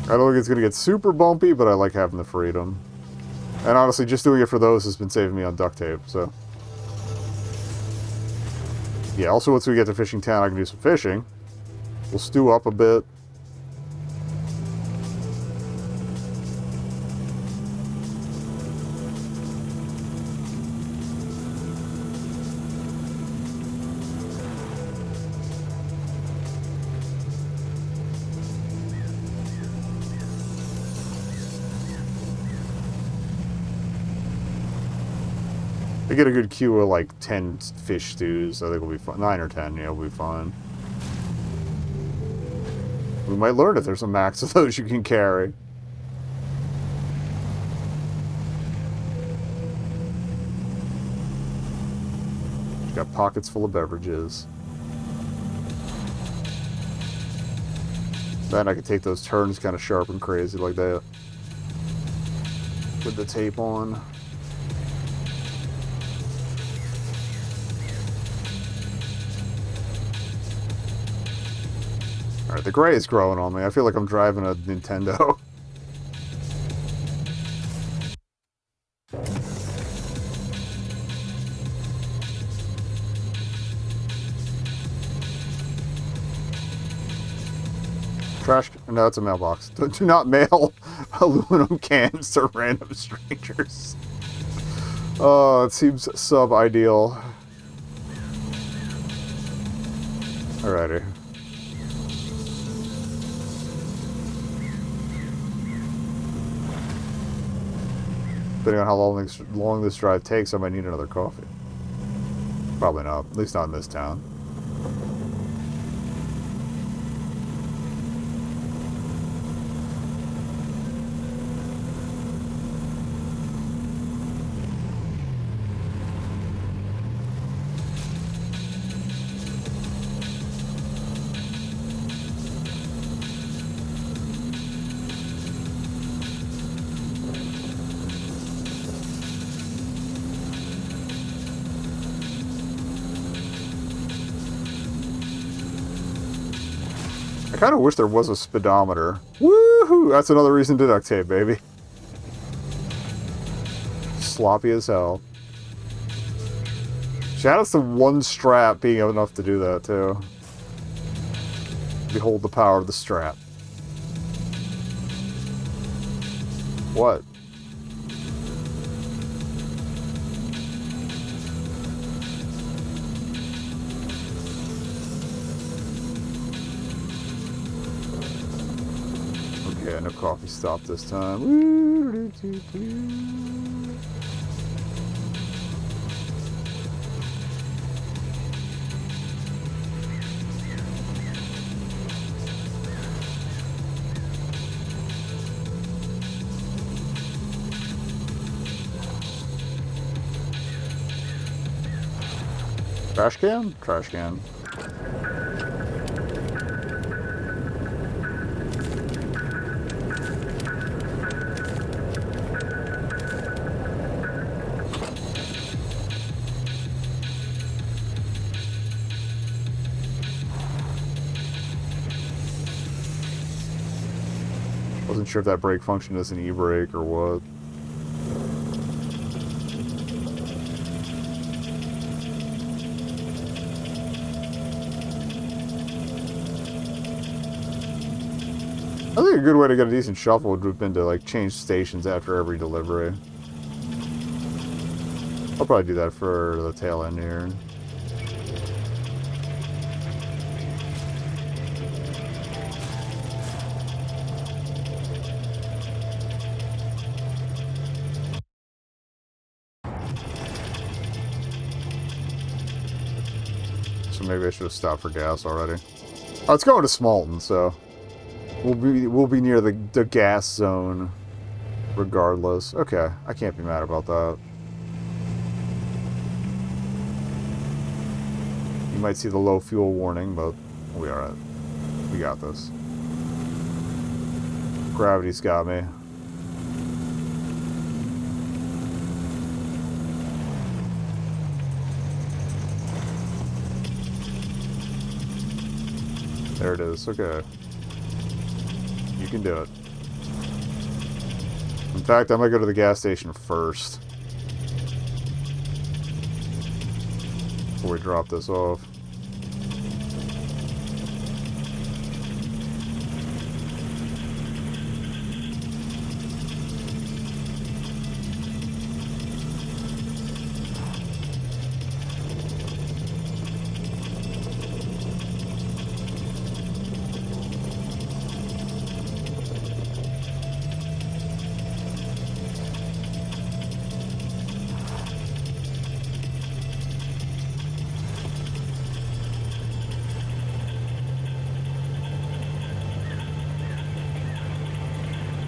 I don't think it's going to get super bumpy, but I like having the freedom. And honestly, just doing it for those has been saving me on duct tape, so. Yeah, also once we get to Fishing Town, I can do some fishing. We'll stew up a bit. I get a good queue of like 10 fish stews. I think we'll be fine. 9 or 10, yeah, we'll be fine. We might learn if there's a max of those you can carry. Got pockets full of beverages. Then I can take those turns kind of sharp and crazy like that. With the tape on. Alright, the gray is growing on me. I feel like I'm driving a Nintendo. Trash... No, it's a mailbox. Do not mail aluminum cans to random strangers. Oh, it seems sub-ideal. Alrighty. Depending on how long this drive takes, I might need another coffee. Probably not. At least not in this town. I kind of wish there was a speedometer. Woohoo! That's another reason to duct tape, baby. Sloppy as hell. Shout out to one strap being enough to do that, too. Behold the power of the strap. What? Yeah, no coffee stop this time. Trash can? Trash can. Wasn't sure if that brake function is an e-brake or what. I think a good way to get a decent shuffle would have been to like change stations after every delivery. I'll probably do that for the tail end here. so maybe I should have stopped for gas already. Oh, it's going to Smalton, so we'll be near the gas zone regardless. Okay, I can't be mad about that. You might see the low fuel warning, but we'll be alright. We got this. Gravity's got me. There it is. Okay. You can do it. In fact, I might go to the gas station first. Before we drop this off.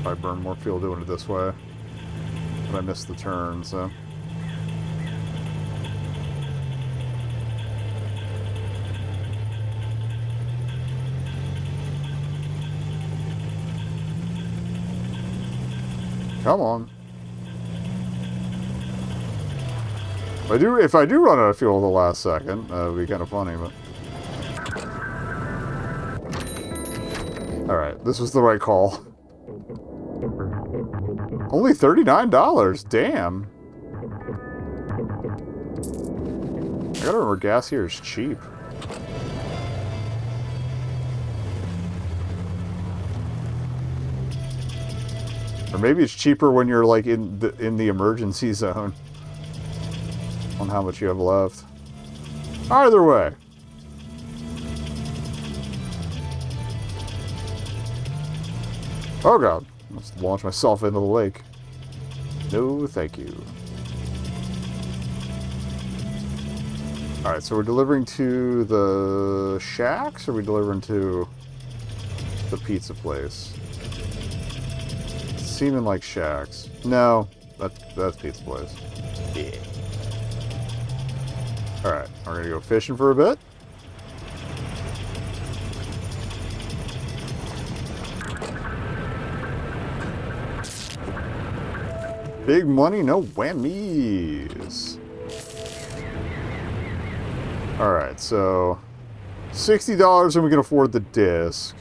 I burn more fuel doing it this way. But I missed the turn, so. Come on. If I do run out of fuel at the last second, it'd be kind of funny, but. Alright, this was the right call. Only $39, damn. I gotta remember gas here is cheap. Or maybe it's cheaper when you're like in the emergency zone. On how much you have left. Either way. Oh god. Let's launch myself into the lake. No, thank you. Alright, so we're delivering to the shacks, or are we delivering to the pizza place? It's seeming like shacks. No, that's pizza place. Yeah. Alright, we're gonna go fishing for a bit. Big money, no whammies. Alright, so $60 and we can afford the disc.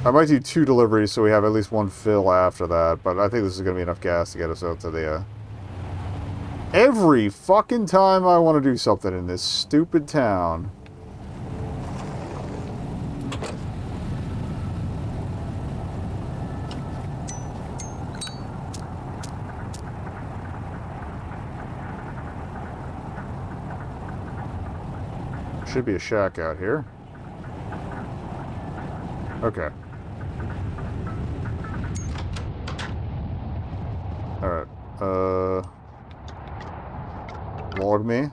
I might do 2 deliveries so we have at least 1 fill after that, but I think this is going to be enough gas to get us out to the... Every fucking time I want to do something in this stupid town. Should be a shack out here. Okay. Alright. Log me.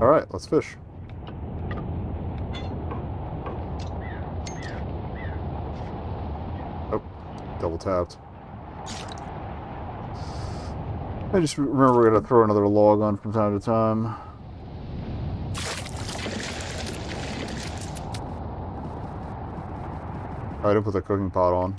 Alright, let's fish. Double tapped. I just remember we're going to throw another log on from time to time. I didn't put the cooking pot on.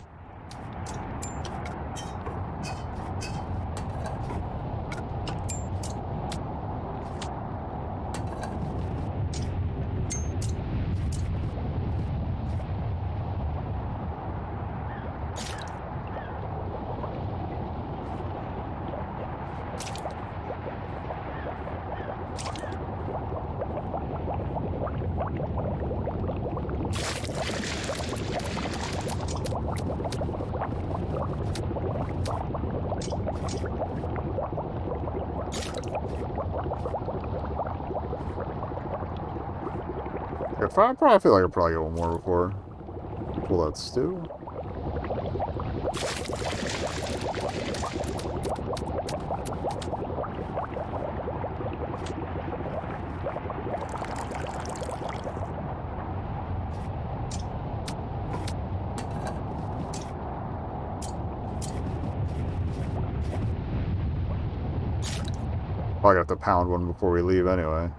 I probably feel like I'll probably get one more before pull that stew. Probably have to pound one before we leave anyway.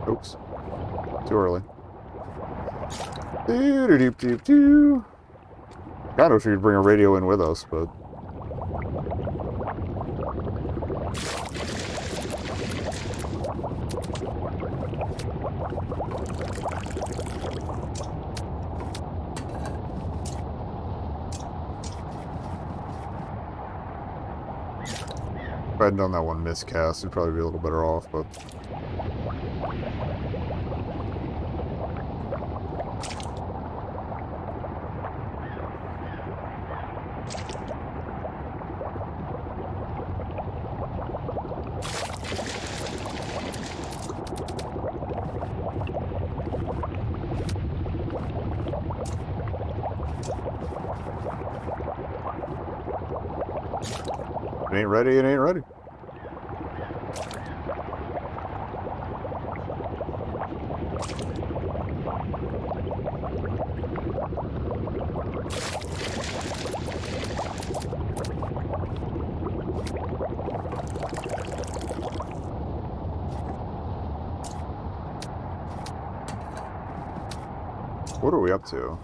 Oops. Too early. Doo-doo-doo-doo-doo. God, I wish we could bring a radio in with us, but... If I hadn't done that one miscast, it'd probably be a little better off, but... It ain't ready, it ain't ready. What are we up to?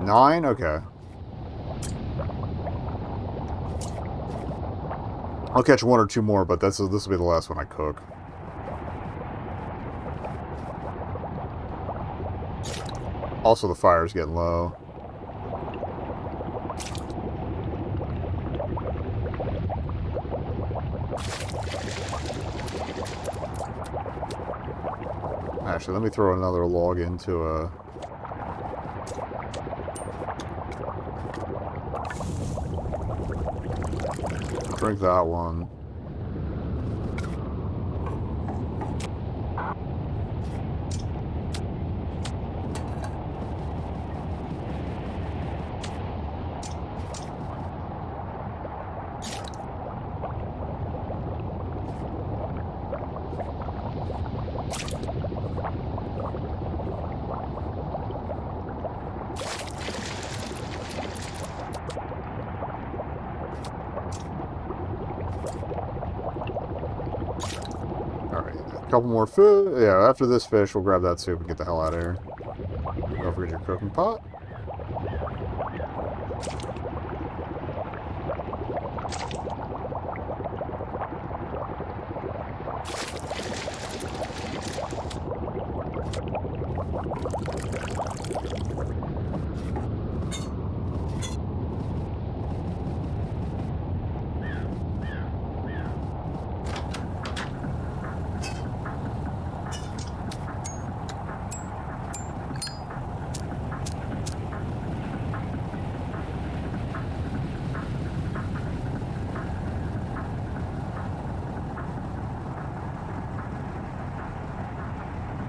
9? Okay. I'll catch one or two more, but this will be the last one I cook. Also, the fire's getting low. Actually, let me throw another log into a... Drink that one. Couple more food. Yeah, after this fish, we'll grab that soup and get the hell out of here. Don't forget your cooking pot.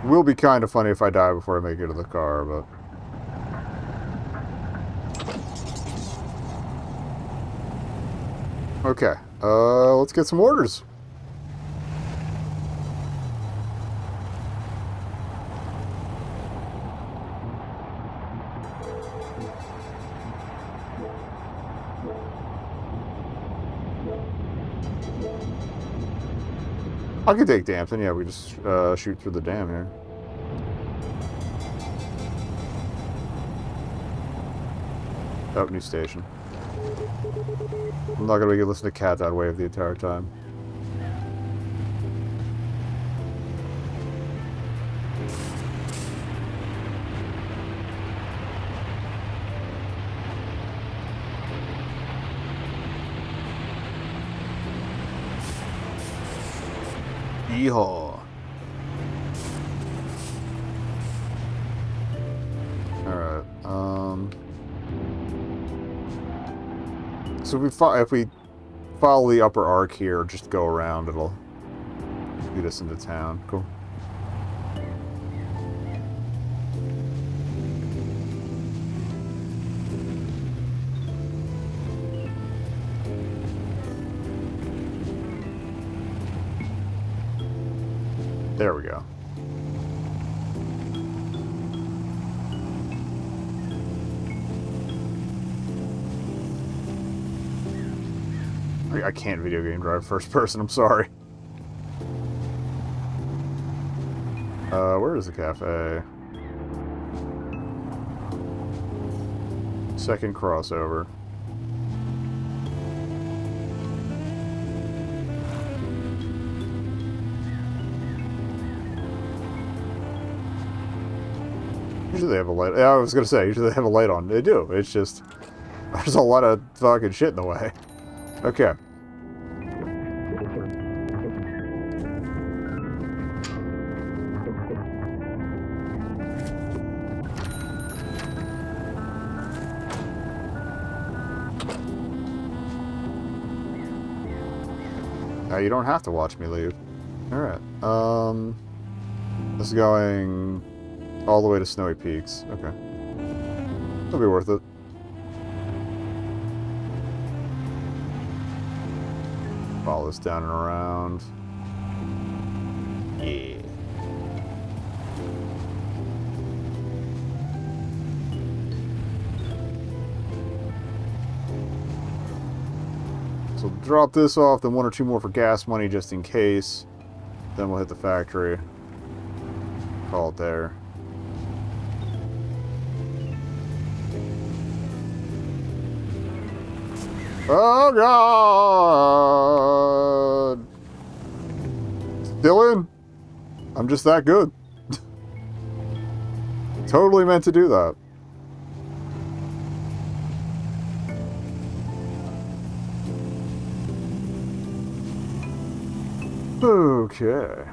Will be kind of funny if I die before I make it to the car, but... Okay, let's get some orders. I could take Dampton. Yeah, we just shoot through the dam here. Oh, new station. I'm not gonna be able to listen to Cat Dot Wave the entire time. Yeehaw. Alright, so if we follow the upper arc here, just go around, it'll lead us into town. Cool. There we go. I can't video game drive first person, I'm sorry. Where is the cafe? Second crossover. Usually they have a light. Yeah, I was gonna say, usually they have a light on. They do. It's just, there's a lot of fucking shit in the way. Okay. Now you don't have to watch me leave. Alright. This is going all the way to Snowy Peaks. Okay. It'll be worth it. Follow this down and around. Yeah. So drop this off, then one or two more for gas money just in case. Then we'll hit the factory. Call it there. Oh god! Still in? I'm just that good. Totally meant to do that. Okay.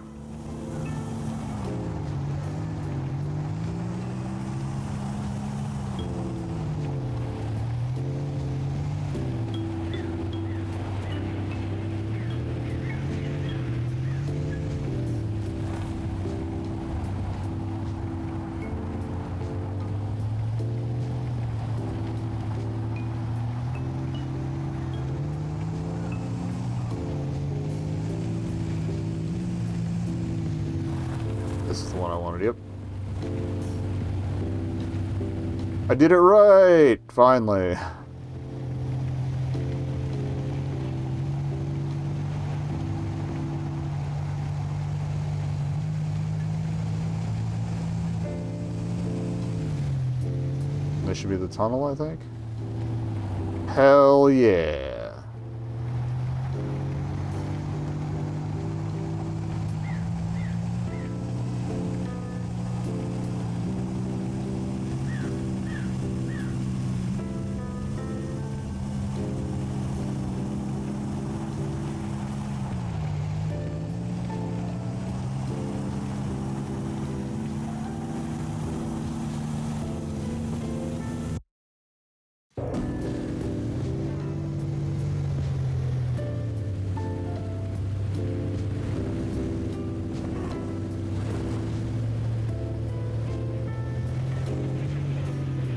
This is the one I wanted, yep. I did it right! Finally. This should be the tunnel, I think. Hell yeah.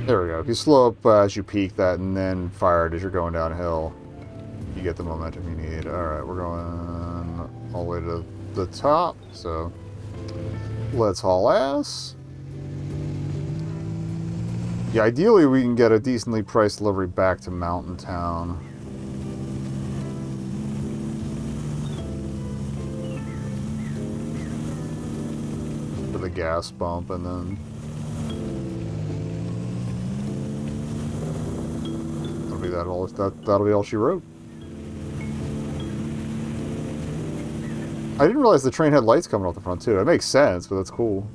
There we go. If you slow up as you peak that and then fire it as you're going downhill, you get the momentum you need. Alright, we're going all the way to the top, so let's haul ass. Yeah, ideally we can get a decently priced delivery back to Mountain Town. For the gas pump, and then that'll be that'll be all she wrote. I didn't realize the train had lights coming off the front too. It makes sense, but that's cool.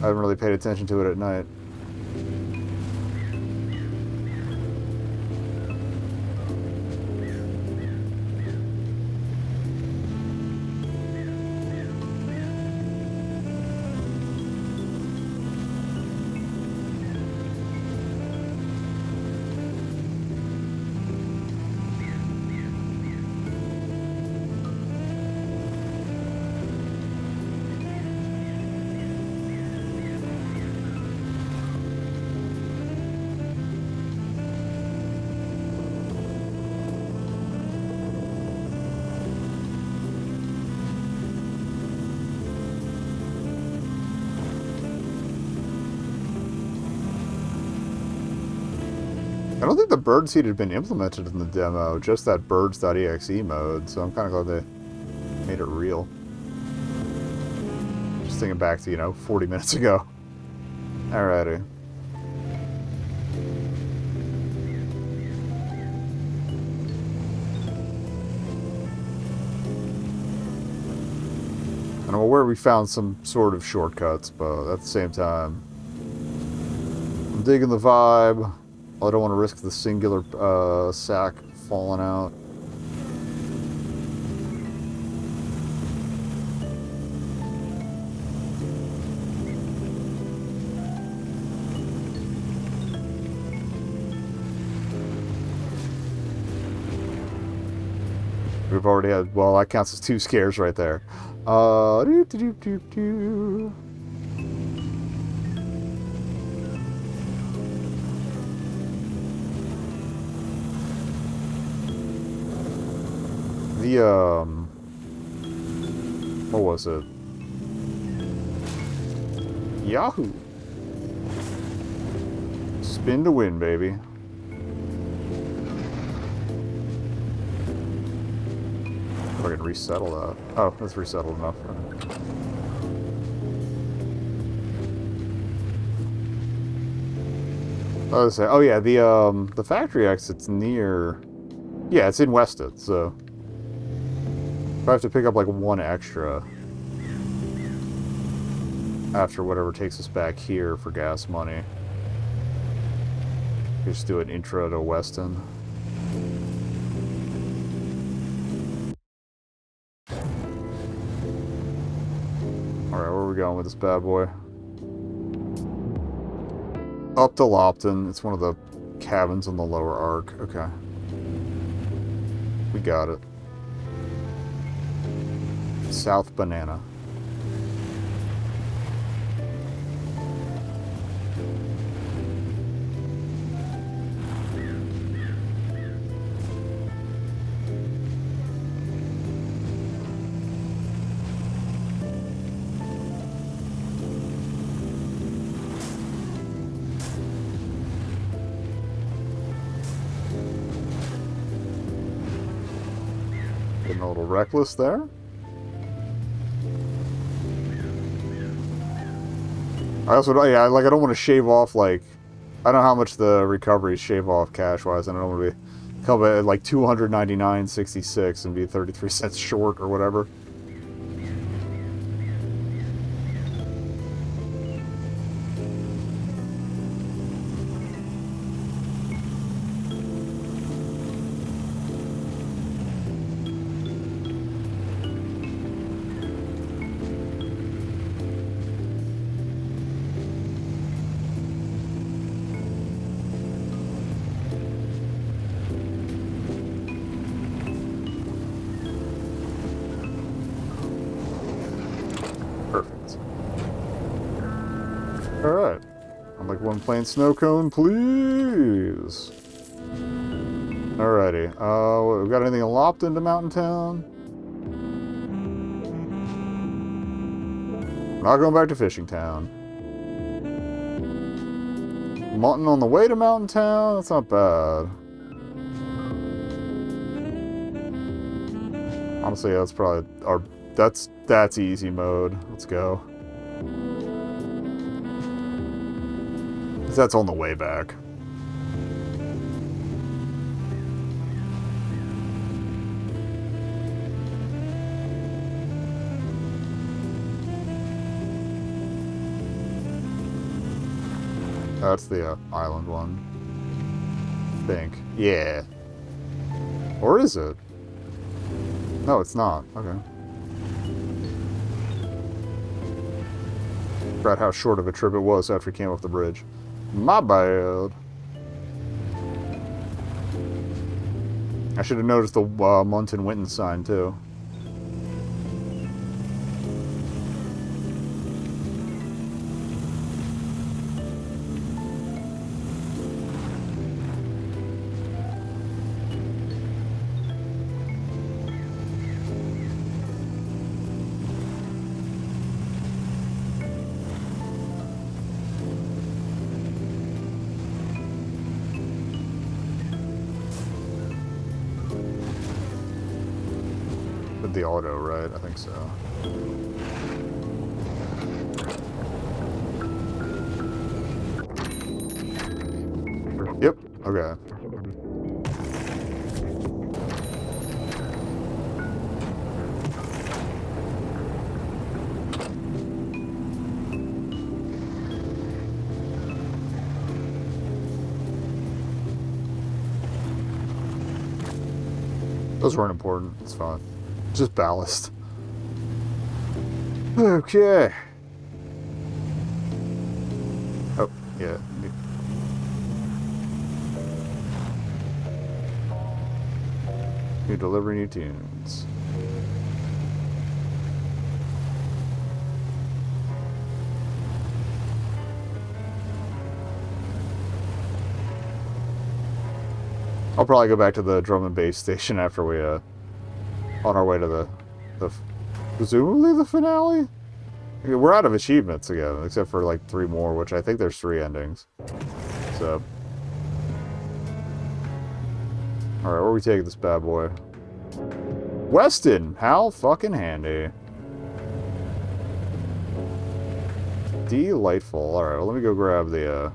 I haven't really paid attention to it at night. I don't think the birdseed had been implemented in the demo, just that birds.exe mode, so I'm kind of glad they made it real. Just thinking back to, 40 minutes ago. Alrighty. And I'm aware we found some sort of shortcuts, but at the same time, I'm digging the vibe. I don't want to risk the singular sack falling out. We've already had, well, that counts as 2 scares right there. What was it? Yahoo! Spin to win, baby. If I can resettle that. Oh, that's resettled enough. I was say, oh yeah, the factory exit's near. Yeah, it's in Weston, so if I have to pick up like 1 extra after whatever takes us back here for gas money, just do an intro to Weston. Alright, where are we going with this bad boy? Up to Lopton. It's one of the cabins on the lower arc. Okay. We got it. South Banana. Getting a little reckless there. I also, yeah, like I don't want to shave off, like, I don't know how much the recoveries shave off cash-wise, and I don't want to be come at like $299.66 and be 33 cents short or whatever. Perfect. Alright. I'd like 1 plain snow cone, please. Alrighty. We got anything lopped into Mountain Town? Not going back to Fishing Town. Mutton on the way to Mountain Town? That's not bad. Honestly, that's probably our... That's easy mode. Let's go. 'Cause that's on the way back. That's the island one. I think. Yeah. Or is it? No, it's not. Okay. Forgot how short of a trip it was after we came off the bridge. My bad. I should have noticed the Munton Winton sign, too. With the auto, right? I think so. Yep. Okay. Those weren't important. It's fine. Just ballast. Okay. Oh, yeah. New delivery, new tunes. I'll probably go back to the drum and bass station after we, on our way to the presumably the finale? We're out of achievements again, except for like 3 more, which I think there's 3 endings. So. Alright, where are we taking this bad boy? Weston! How fucking handy. Delightful. Alright, well, let me go grab the,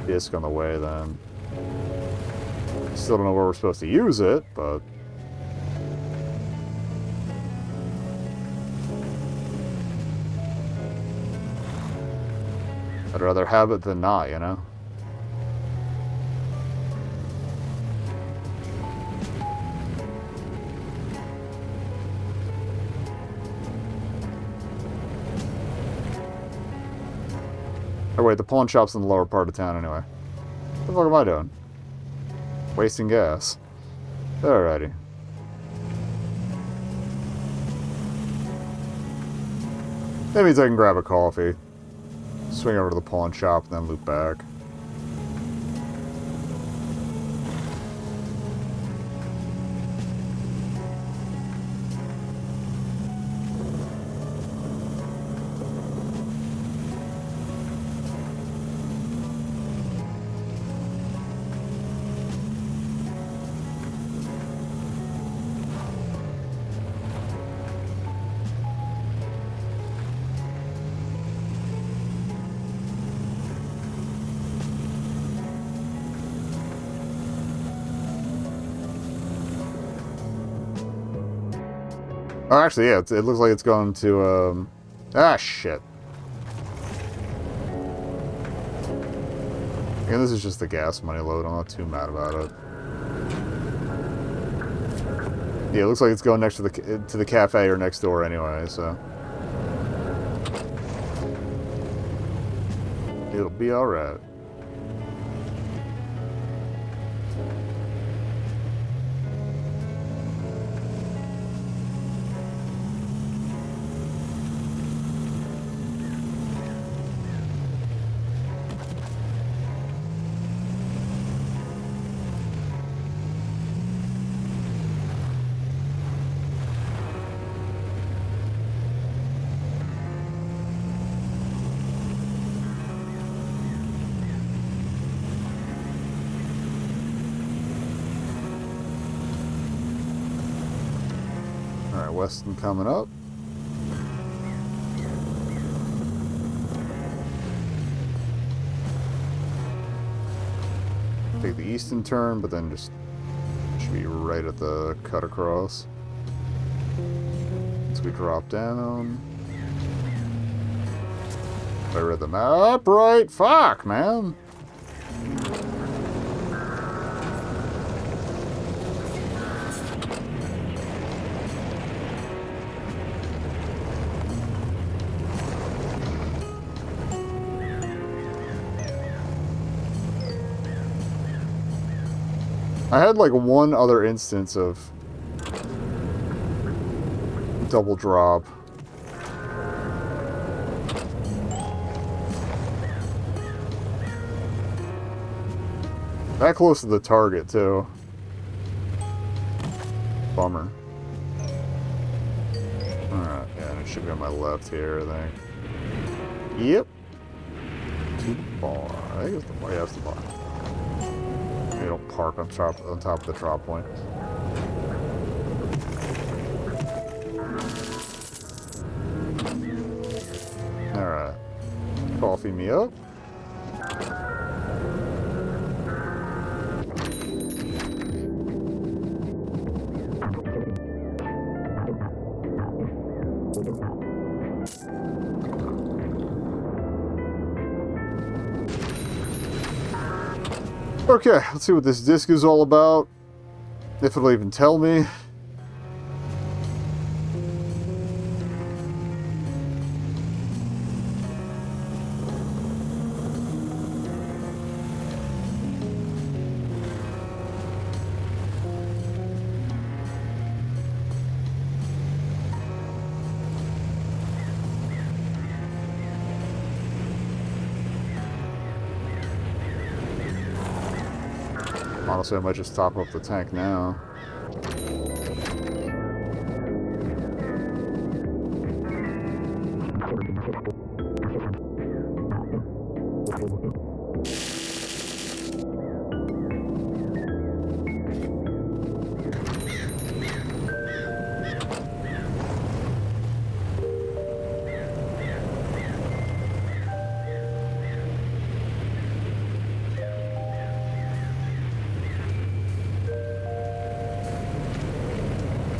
disc on the way then. Still don't know where we're supposed to use it, but... I'd rather have it than not, you know? Oh wait, the pawn shop's in the lower part of town anyway. What the fuck am I doing? Wasting gas. Alrighty. That means I can grab a coffee. Swing over to the pawn shop and then loop back. Oh, actually, yeah, it looks like it's going to, ah, shit. Again, this is just the gas money load. I'm not too mad about it. Yeah, it looks like it's going next to the cafe or next door anyway, so. It'll be alright. Weston coming up. Take the eastern turn, but then just should be right at the cut across. Once we drop down. I read the map right. Fuck, man. I had like one other instance of double drop. That close to the target, too. Bummer. Alright, yeah, and it should be on my left here, I think. Yep. Too far. I think it's the bar. Yeah, it's the bar. Maybe it'll park on top of the drop point. Alright. Coffee me up. Okay, let's see what this disc is all about. If it'll even tell me. Honestly, I might just top up the tank now.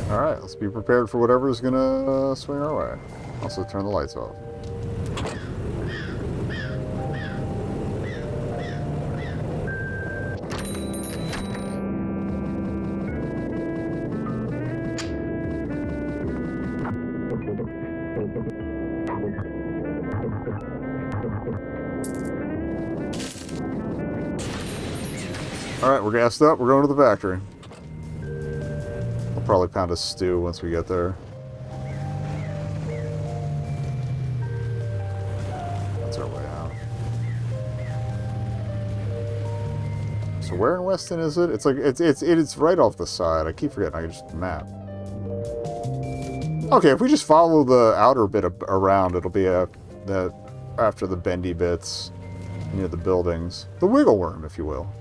Alright, let's be prepared for whatever's gonna swing our way. Also, turn the lights off. Alright, we're gassed up. We're going to the factory. Probably pound a stew once we get there. That's our way out. So where in Weston is it? It's like it's right off the side. I keep forgetting. I can just map. Okay, if we just follow the outer bit around, it'll be after the bendy bits near the buildings. The wiggle worm, if you will.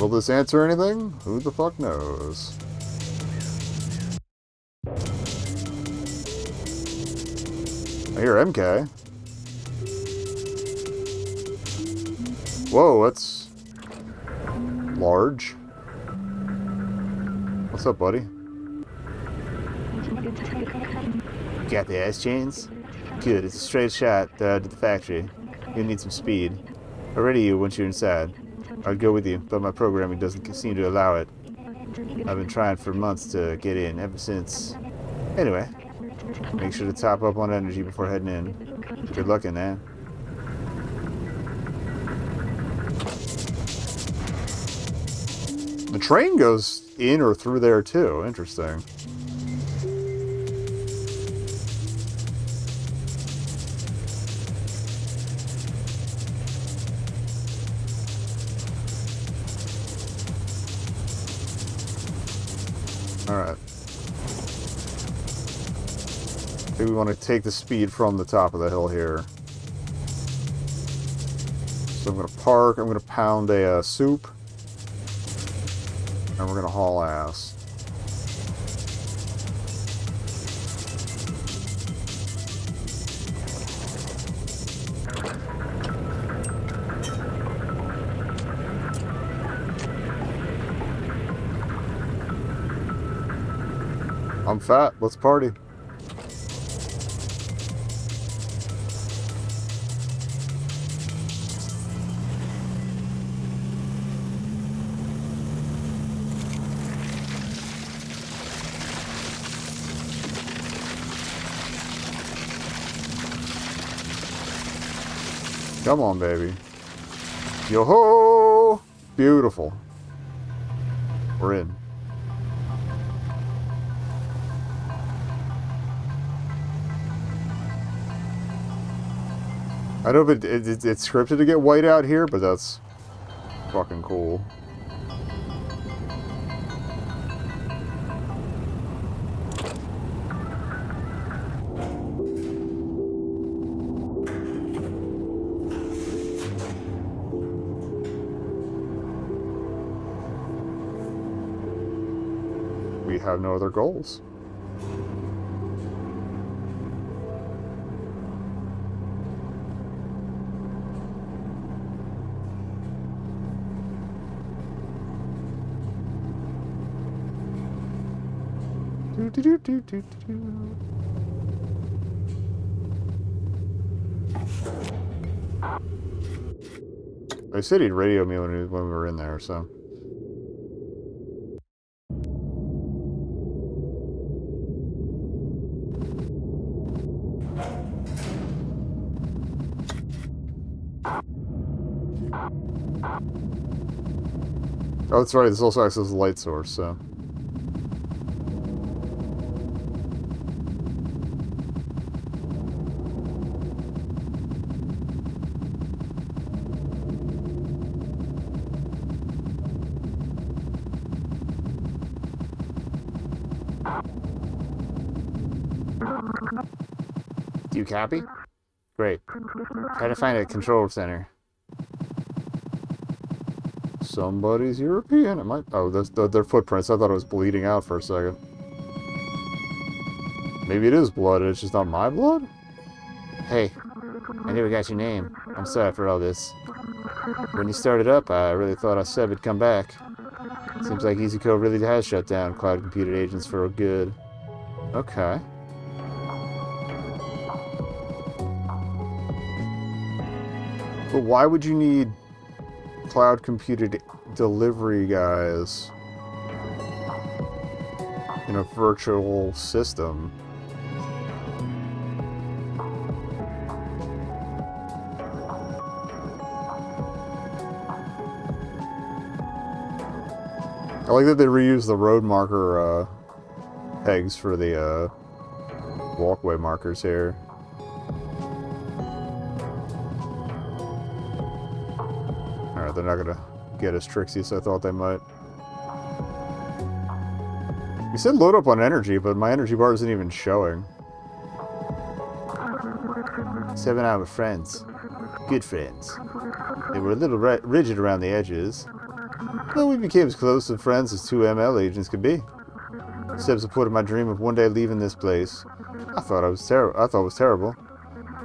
Will this answer anything? Who the fuck knows? I hear MK. Whoa, that's large. What's up, buddy? Got the ice chains? Good, it's a straight shot to the factory. You'll need some speed. I'll ready you once you're inside. I'd go with you, but my programming doesn't seem to allow it. I've been trying for months to get in, ever since. Anyway, make sure to top up on energy before heading in. Good luck in that. The train goes in or through there too. Interesting. Alright. I think we want to take the speed from the top of the hill here. So I'm going to park, I'm going to pound a soup, and we're going to haul ass. I'm fat, let's party. Come on, baby. Yo-ho! Beautiful. We're in. I know if it's scripted to get white out here, but that's fucking cool. We have no other goals. They said he'd radio me when we were in there, so. Oh, that's right, this also acts as a light source, so. Do you copy? Great. Try to find a control center. Somebody's European. It might. Oh, their footprints. I thought it was bleeding out for a second. Maybe it is blood. It's just not my blood. Hey, I never got your name. I'm sorry for all this. When you started up, I really thought Seb would come back. Seems like EasyCo really has shut down cloud computed agents for good. Okay. But why would you need cloud computed delivery guys in a virtual system? I like that they reuse the road marker pegs for the walkway markers here. Alright, they're not gonna get as tricksy as I thought they might. You said load up on energy, but my energy bar isn't even showing. 7 hour friends. Good friends. They were a little rigid around the edges. Though we became as close of friends as 2 ML agents could be. Seb supported my dream of one day leaving this place. I thought it was terrible.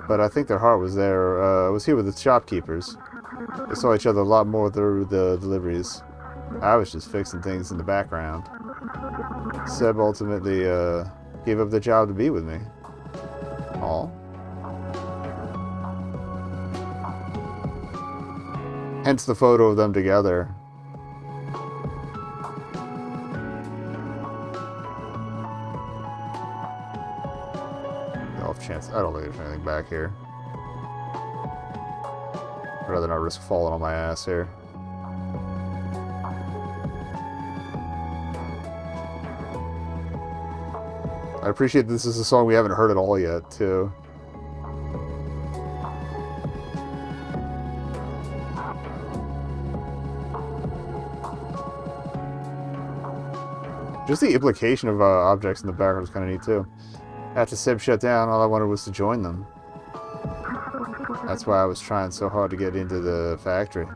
But I think their heart was there. Was here with the shopkeepers. They saw each other a lot more through the deliveries. I was just fixing things in the background. Seb ultimately gave up the job to be with me. Aw. Hence the photo of them together. Off chance. I don't think there's anything back here. I'd rather not risk falling on my ass here. I appreciate this is a song we haven't heard at all yet, too. Just the implication of objects in the background is kind of neat, too. After Seb shut down, all I wanted was to join them. That's why I was trying so hard to get into the factory.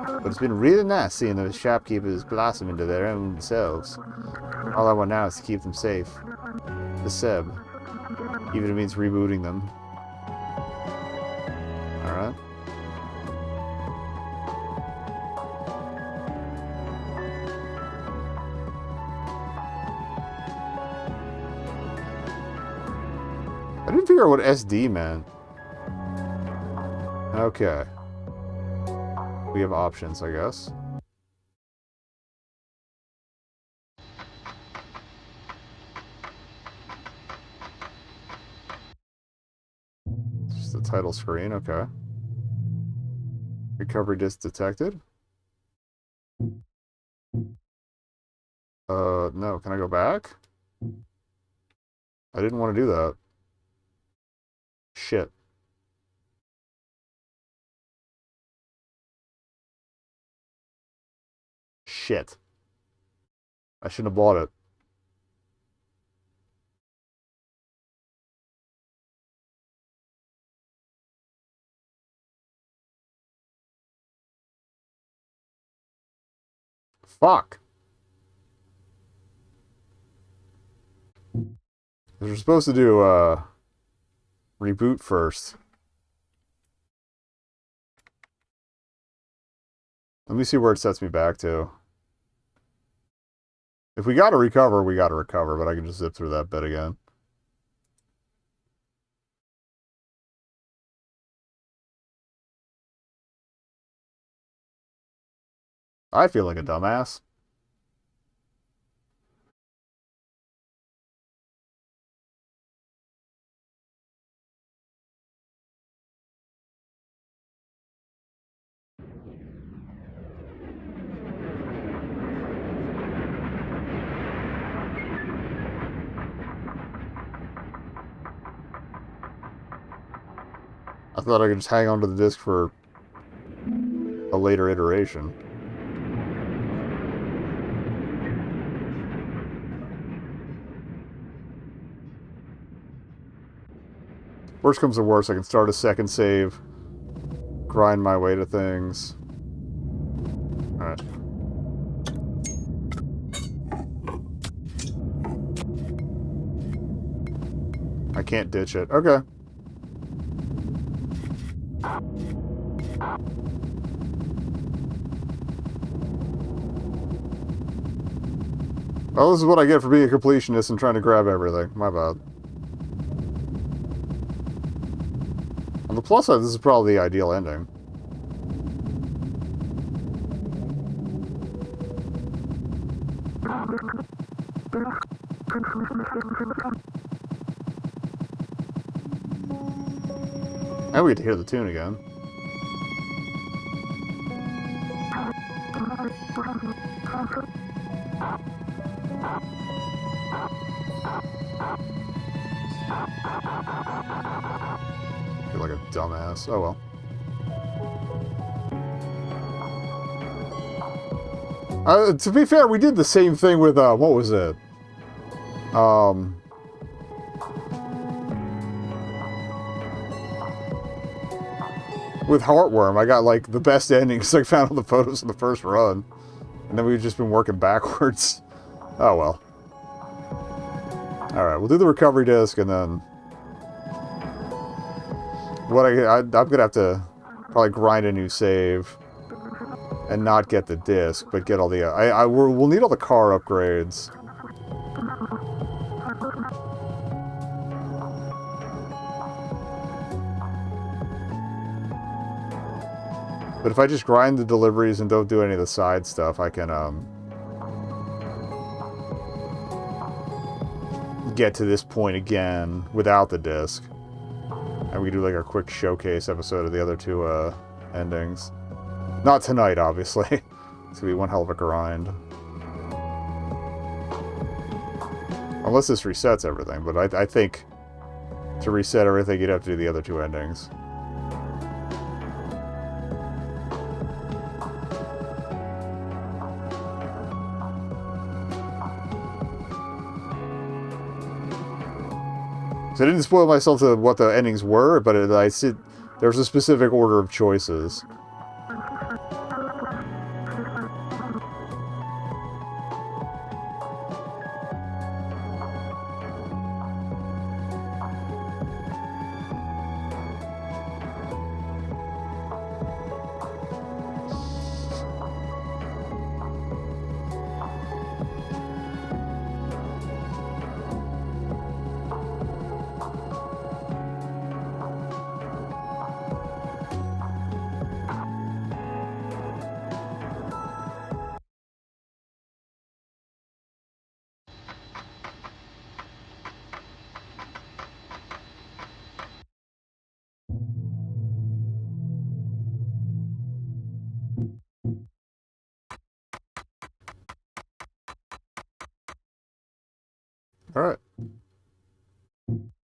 But it's been really nice seeing those shopkeepers blossom into their own selves. All I want now is to keep them safe. The Seb. Even if it means rebooting them. Alright. I didn't figure out what SD meant. Okay. We have options, I guess. Just the title screen, okay. Recovery disk detected. No, can I go back? I didn't want to do that. Shit. Shit. I shouldn't have bought it. Fuck. We're supposed to do, reboot first. Let me see where it sets me back to. If we gotta recover, we gotta recover, but I can just zip through that bit again. I feel like a dumbass. I thought I could just hang on to the disc for a later iteration. Worst comes to worst, I can start a second save, grind my way to things. Alright. I can't ditch it. Okay. Well, this is what I get for being a completionist and trying to grab everything. My bad. On the plus side, this is probably the ideal ending. And we get to hear the tune again. I feel like a dumbass. Oh well. To be fair, we did the same thing with, what was it? With Heartworm, I got, like, the best ending because I found all the photos in the first run. And then we've just been working backwards. Oh, well. Alright, we'll do the recovery disc, and then... What I'm gonna have to probably grind a new save. And not get the disc, but get all the... we'll need all the car upgrades. But if I just grind the deliveries and don't do any of the side stuff, I can, get to this point again without the disc. And we can do, like, a quick showcase episode of the other two, endings. Not tonight, obviously. It's gonna be one hell of a grind. Unless this resets everything, but I think to reset everything, you'd have to do the other two endings. So I didn't spoil myself to what the endings were, but I said there's a specific order of choices. Alright.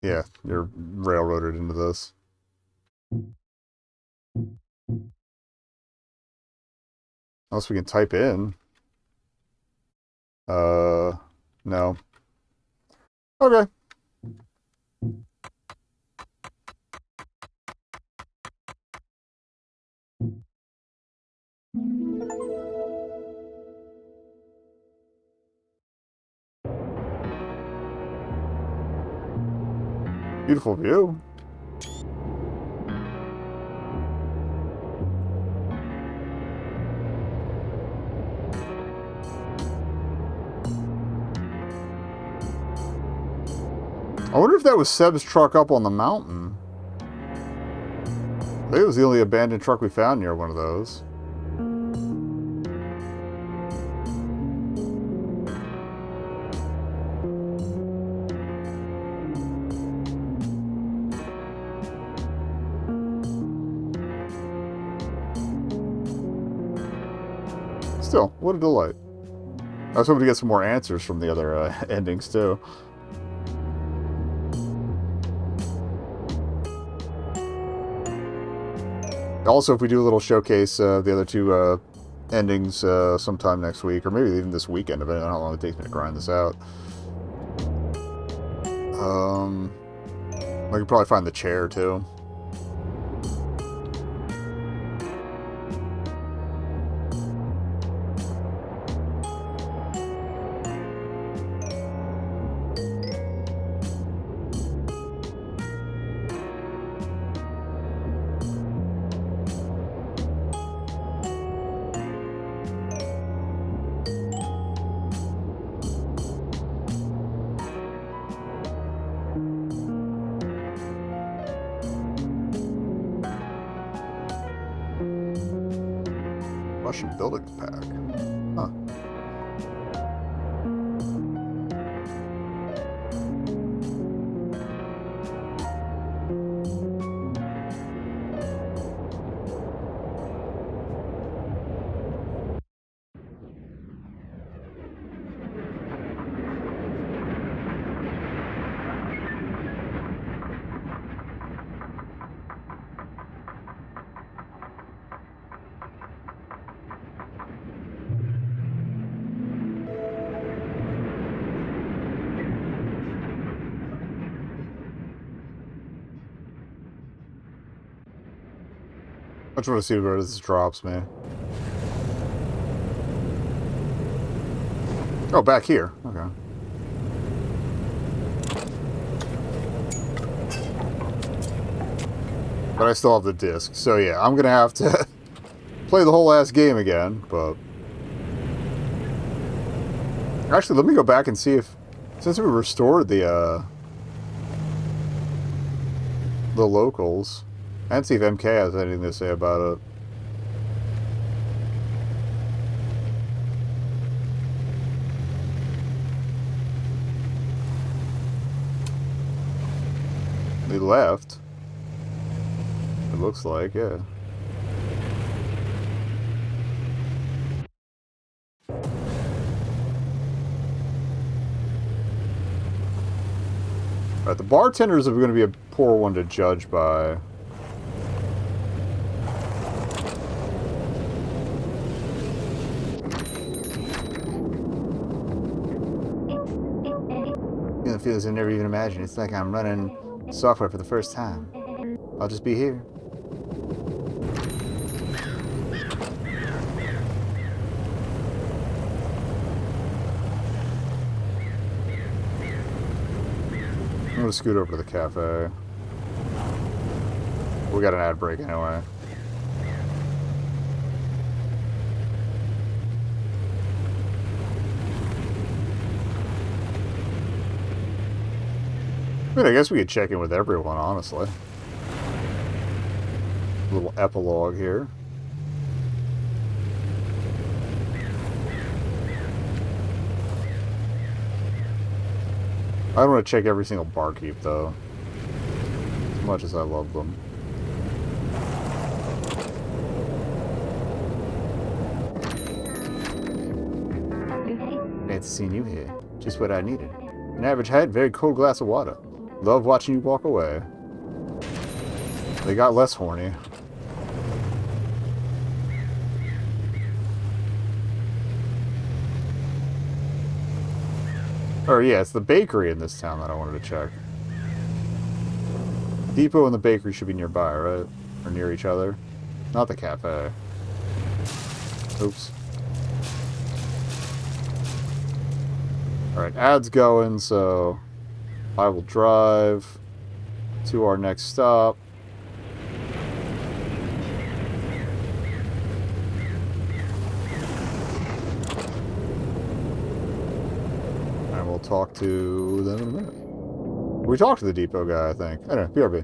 Yeah, you're railroaded into this. Unless we can type in. No. Okay. Beautiful view. I wonder if that was Seb's truck up on the mountain. I think it was the only abandoned truck we found near one of those. Still, what a delight. I was hoping to get some more answers from the other endings, too. Also, if we do a little showcase of the other two endings sometime next week, or maybe even this weekend, depending on how long it takes me to grind this out. I could probably find the chair, too. Russian building pack. Huh. I just want to see where this drops me. Oh, back here. Okay. But I still have the disc. So yeah, I'm going to have to play the whole last game again, but... Actually, let me go back and see if... Since we restored the locals... And see if MK has anything to say about it. They left. It looks like, yeah. Alright, the bartenders are going to be a poor one to judge by. The feels I never even imagined. It's like I'm running software for the first time. I'll just be here. I'm gonna scoot over to the cafe. We got an ad break anyway. I mean, I guess we could check in with everyone, honestly. A little epilogue here. I don't want to check every single barkeep, though. As much as I love them. Fancy seeing you here. Just what I needed. An average height, very cold glass of water. Love watching you walk away. They got less horny. Or yeah, it's the bakery in this town that I wanted to check. Depot and the bakery should be nearby, right? Or near each other. Not the cafe. Oops. Alright, ad's going, so I will drive to our next stop. And we'll talk to them in a minute. We talked to the depot guy, I think. Anyway, BRB.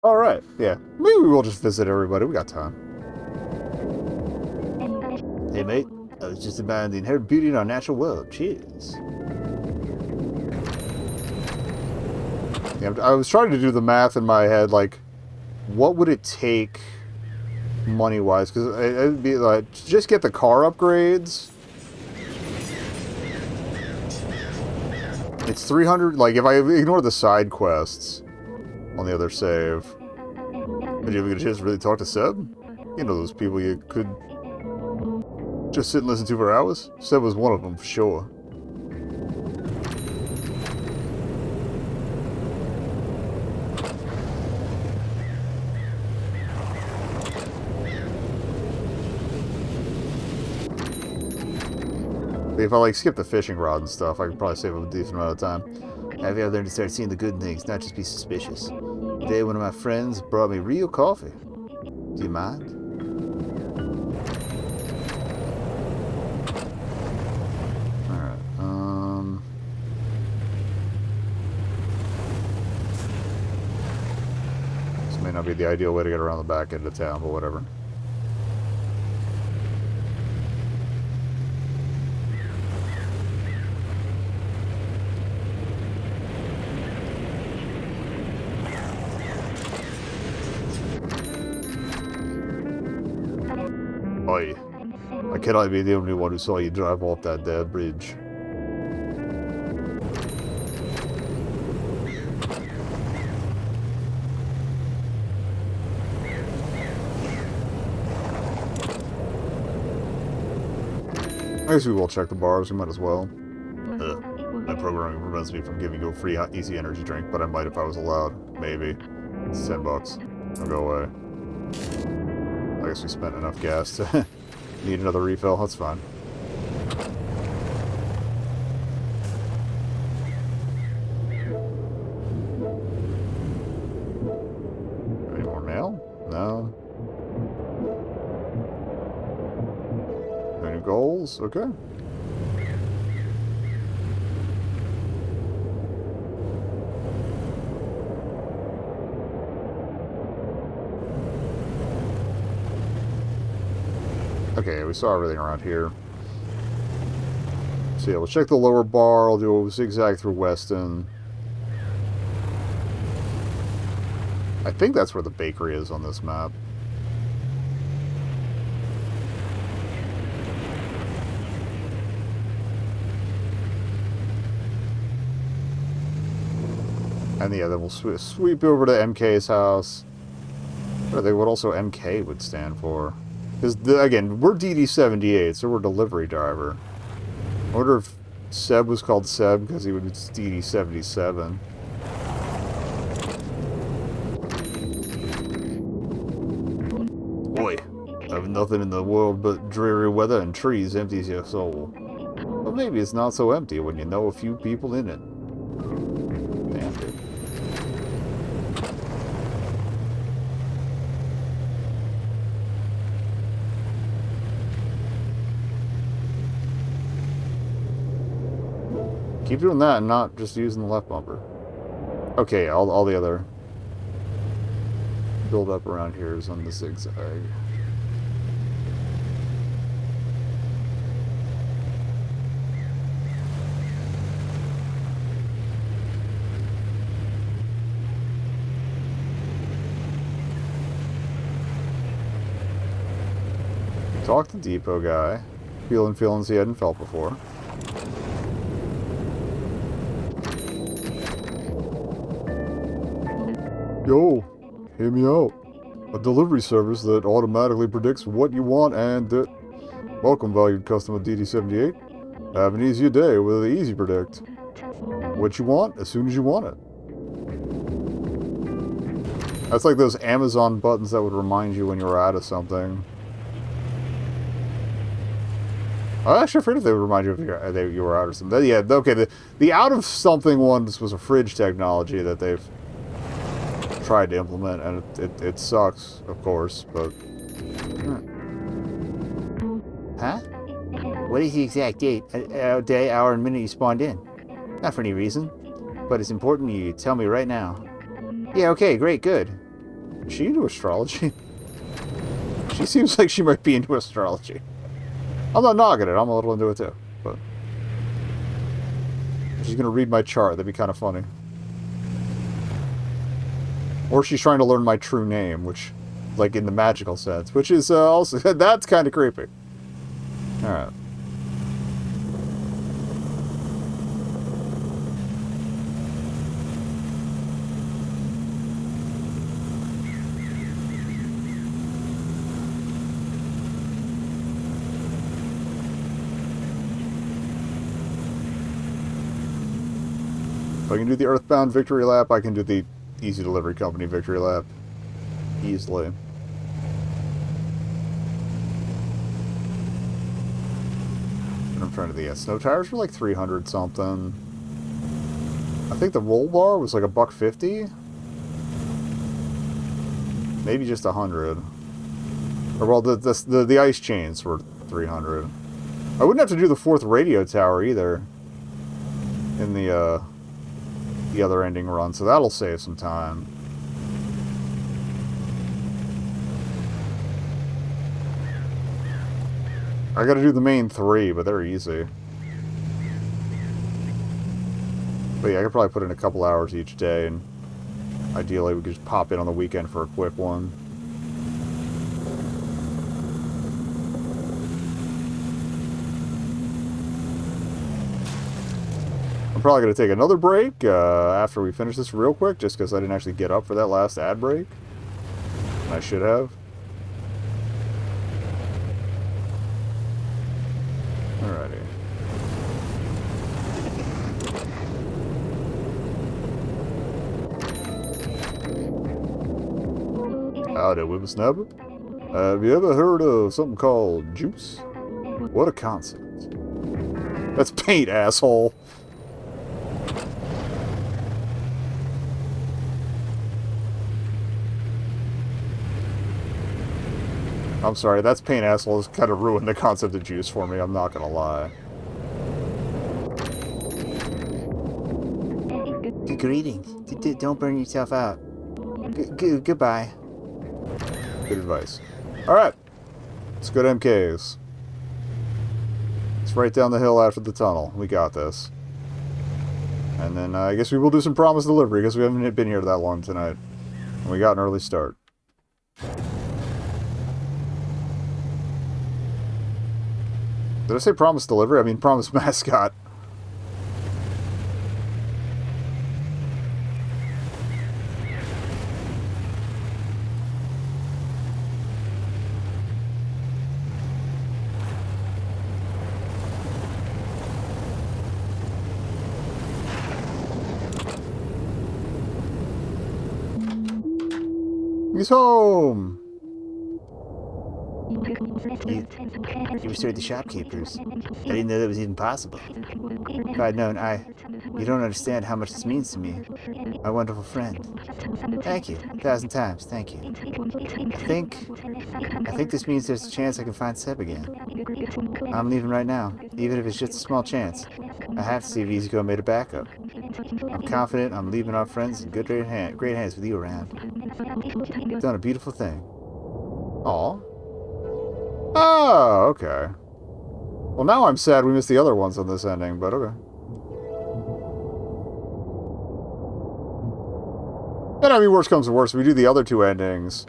Alright, yeah. Maybe we'll just visit everybody. We got time. Hey, mate. I was just admiring the inherent beauty in our natural world. Cheers. Yeah, I was trying to do the math in my head, like, what would it take money-wise? Because it'd be like, just get the car upgrades. It's 300, like, if I ignore the side quests on the other save. Did you ever get a chance to really talk to Seb? You know those people you could just sit and listen to for hours? Seb was one of them, for sure. If I, like, skip the fishing rod and stuff, I could probably save a decent amount of time. I've got to learn to start seeing the good things, not just be suspicious. Today, one of my friends brought me real coffee. Do you mind? This may not be the ideal way to get around the back end of town, but whatever. Oi. I cannot be the only one who saw you drive off that damn bridge. I guess we will check the bars, we might as well. My programming prevents me from giving you a free easy energy drink, but I might if I was allowed. Maybe. It's $10. I'll go away. I guess we spent enough gas to need another refill. That's fine. Any more mail? No. Any goals? Okay. Okay, we saw everything around here. So yeah, we'll check the lower bar. I'll do a zigzag through Weston. I think that's where the bakery is on this map. And yeah, then we'll sweep over to MK's house. I think what also MK would stand for. Because, again, we're DD78, so we're delivery driver. I wonder if Seb was called Seb because he was DD77. Boy, I have nothing in the world but dreary weather and trees empties your soul. But maybe it's not so empty when you know a few people in it. Damn, dude. Keep doing that and not just using the left bumper. Okay, all the other build up around here is on the zigzag. Talk to depot guy. Feeling feelings he hadn't felt before. Yo, hear me out. A delivery service that automatically predicts what you want and welcome, valued customer DD78. Have an easier day with the Easy Predict. What you want as soon as you want it. That's like those Amazon buttons that would remind you when you were out of something. I'm actually afraid if they would remind you if you were out of something. Yeah, okay, the out of something ones was a fridge technology that they've tried to implement, and it sucks, of course, but... Huh? What is the exact date, day, hour, and minute you spawned in? Not for any reason, but it's important you tell me right now. Yeah, okay, great, good. Is she into astrology? She seems like she might be into astrology. I'm not knocking it, I'm a little into it too, but... She's gonna read my chart, that'd be kind of funny. Or she's trying to learn my true name, which, like, in the magical sense, which is also, that's kind of creepy. Alright. If I can do the Earthbound victory lap, I can do the Easy Delivery Company victory lap easily. And I'm trying to think, yeah, snow tires were like 300 something. I think the roll bar was like $1.50. Maybe just 100. Or well, the ice chains were 300. I wouldn't have to do the 4th radio tower either in the other ending run, so that'll save some time. I gotta do the main 3, but they're easy. But yeah, I could probably put in a couple hours each day, and ideally we could just pop in on the weekend for a quick one. I'm probably going to take another break after we finish this real quick, just because I didn't actually get up for that last ad break. I should have. Alrighty. Howdy, whippersnapper. Have you ever heard of something called juice? What a concept. That's paint, asshole. I'm sorry, that's paint, asshole has kind of ruined the concept of juice for me, I'm not gonna lie. Greetings. Don't burn yourself out. Goodbye. Good advice. Alright. Let's go to MK's. It's right down the hill after the tunnel. We got this. And then I guess we will do some promised delivery, because we haven't been here that long tonight. And we got an early start. Did I say promised delivery? I mean promised mascot. He's home! You restored the shopkeepers. I didn't know that was even possible. If I'd known, You don't understand how much this means to me. My wonderful friend. Thank you. 1,000 times. Thank you. I think this means there's a chance I can find Seb again. I'm leaving right now, even if it's just a small chance. I have to see if EasyGo made a backup. I'm confident I'm leaving our friends in great hands with you around. You've done a beautiful thing. Aw. Oh, okay. Well, now I'm sad we missed the other ones on this ending, but okay. And I mean, worst comes to worst, if we do the other two endings,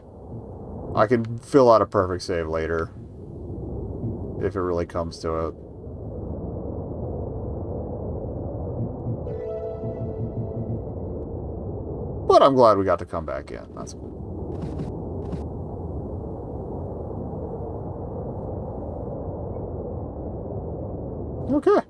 I can fill out a perfect save later. If it really comes to it. But I'm glad we got to come back in. That's cool. Okay.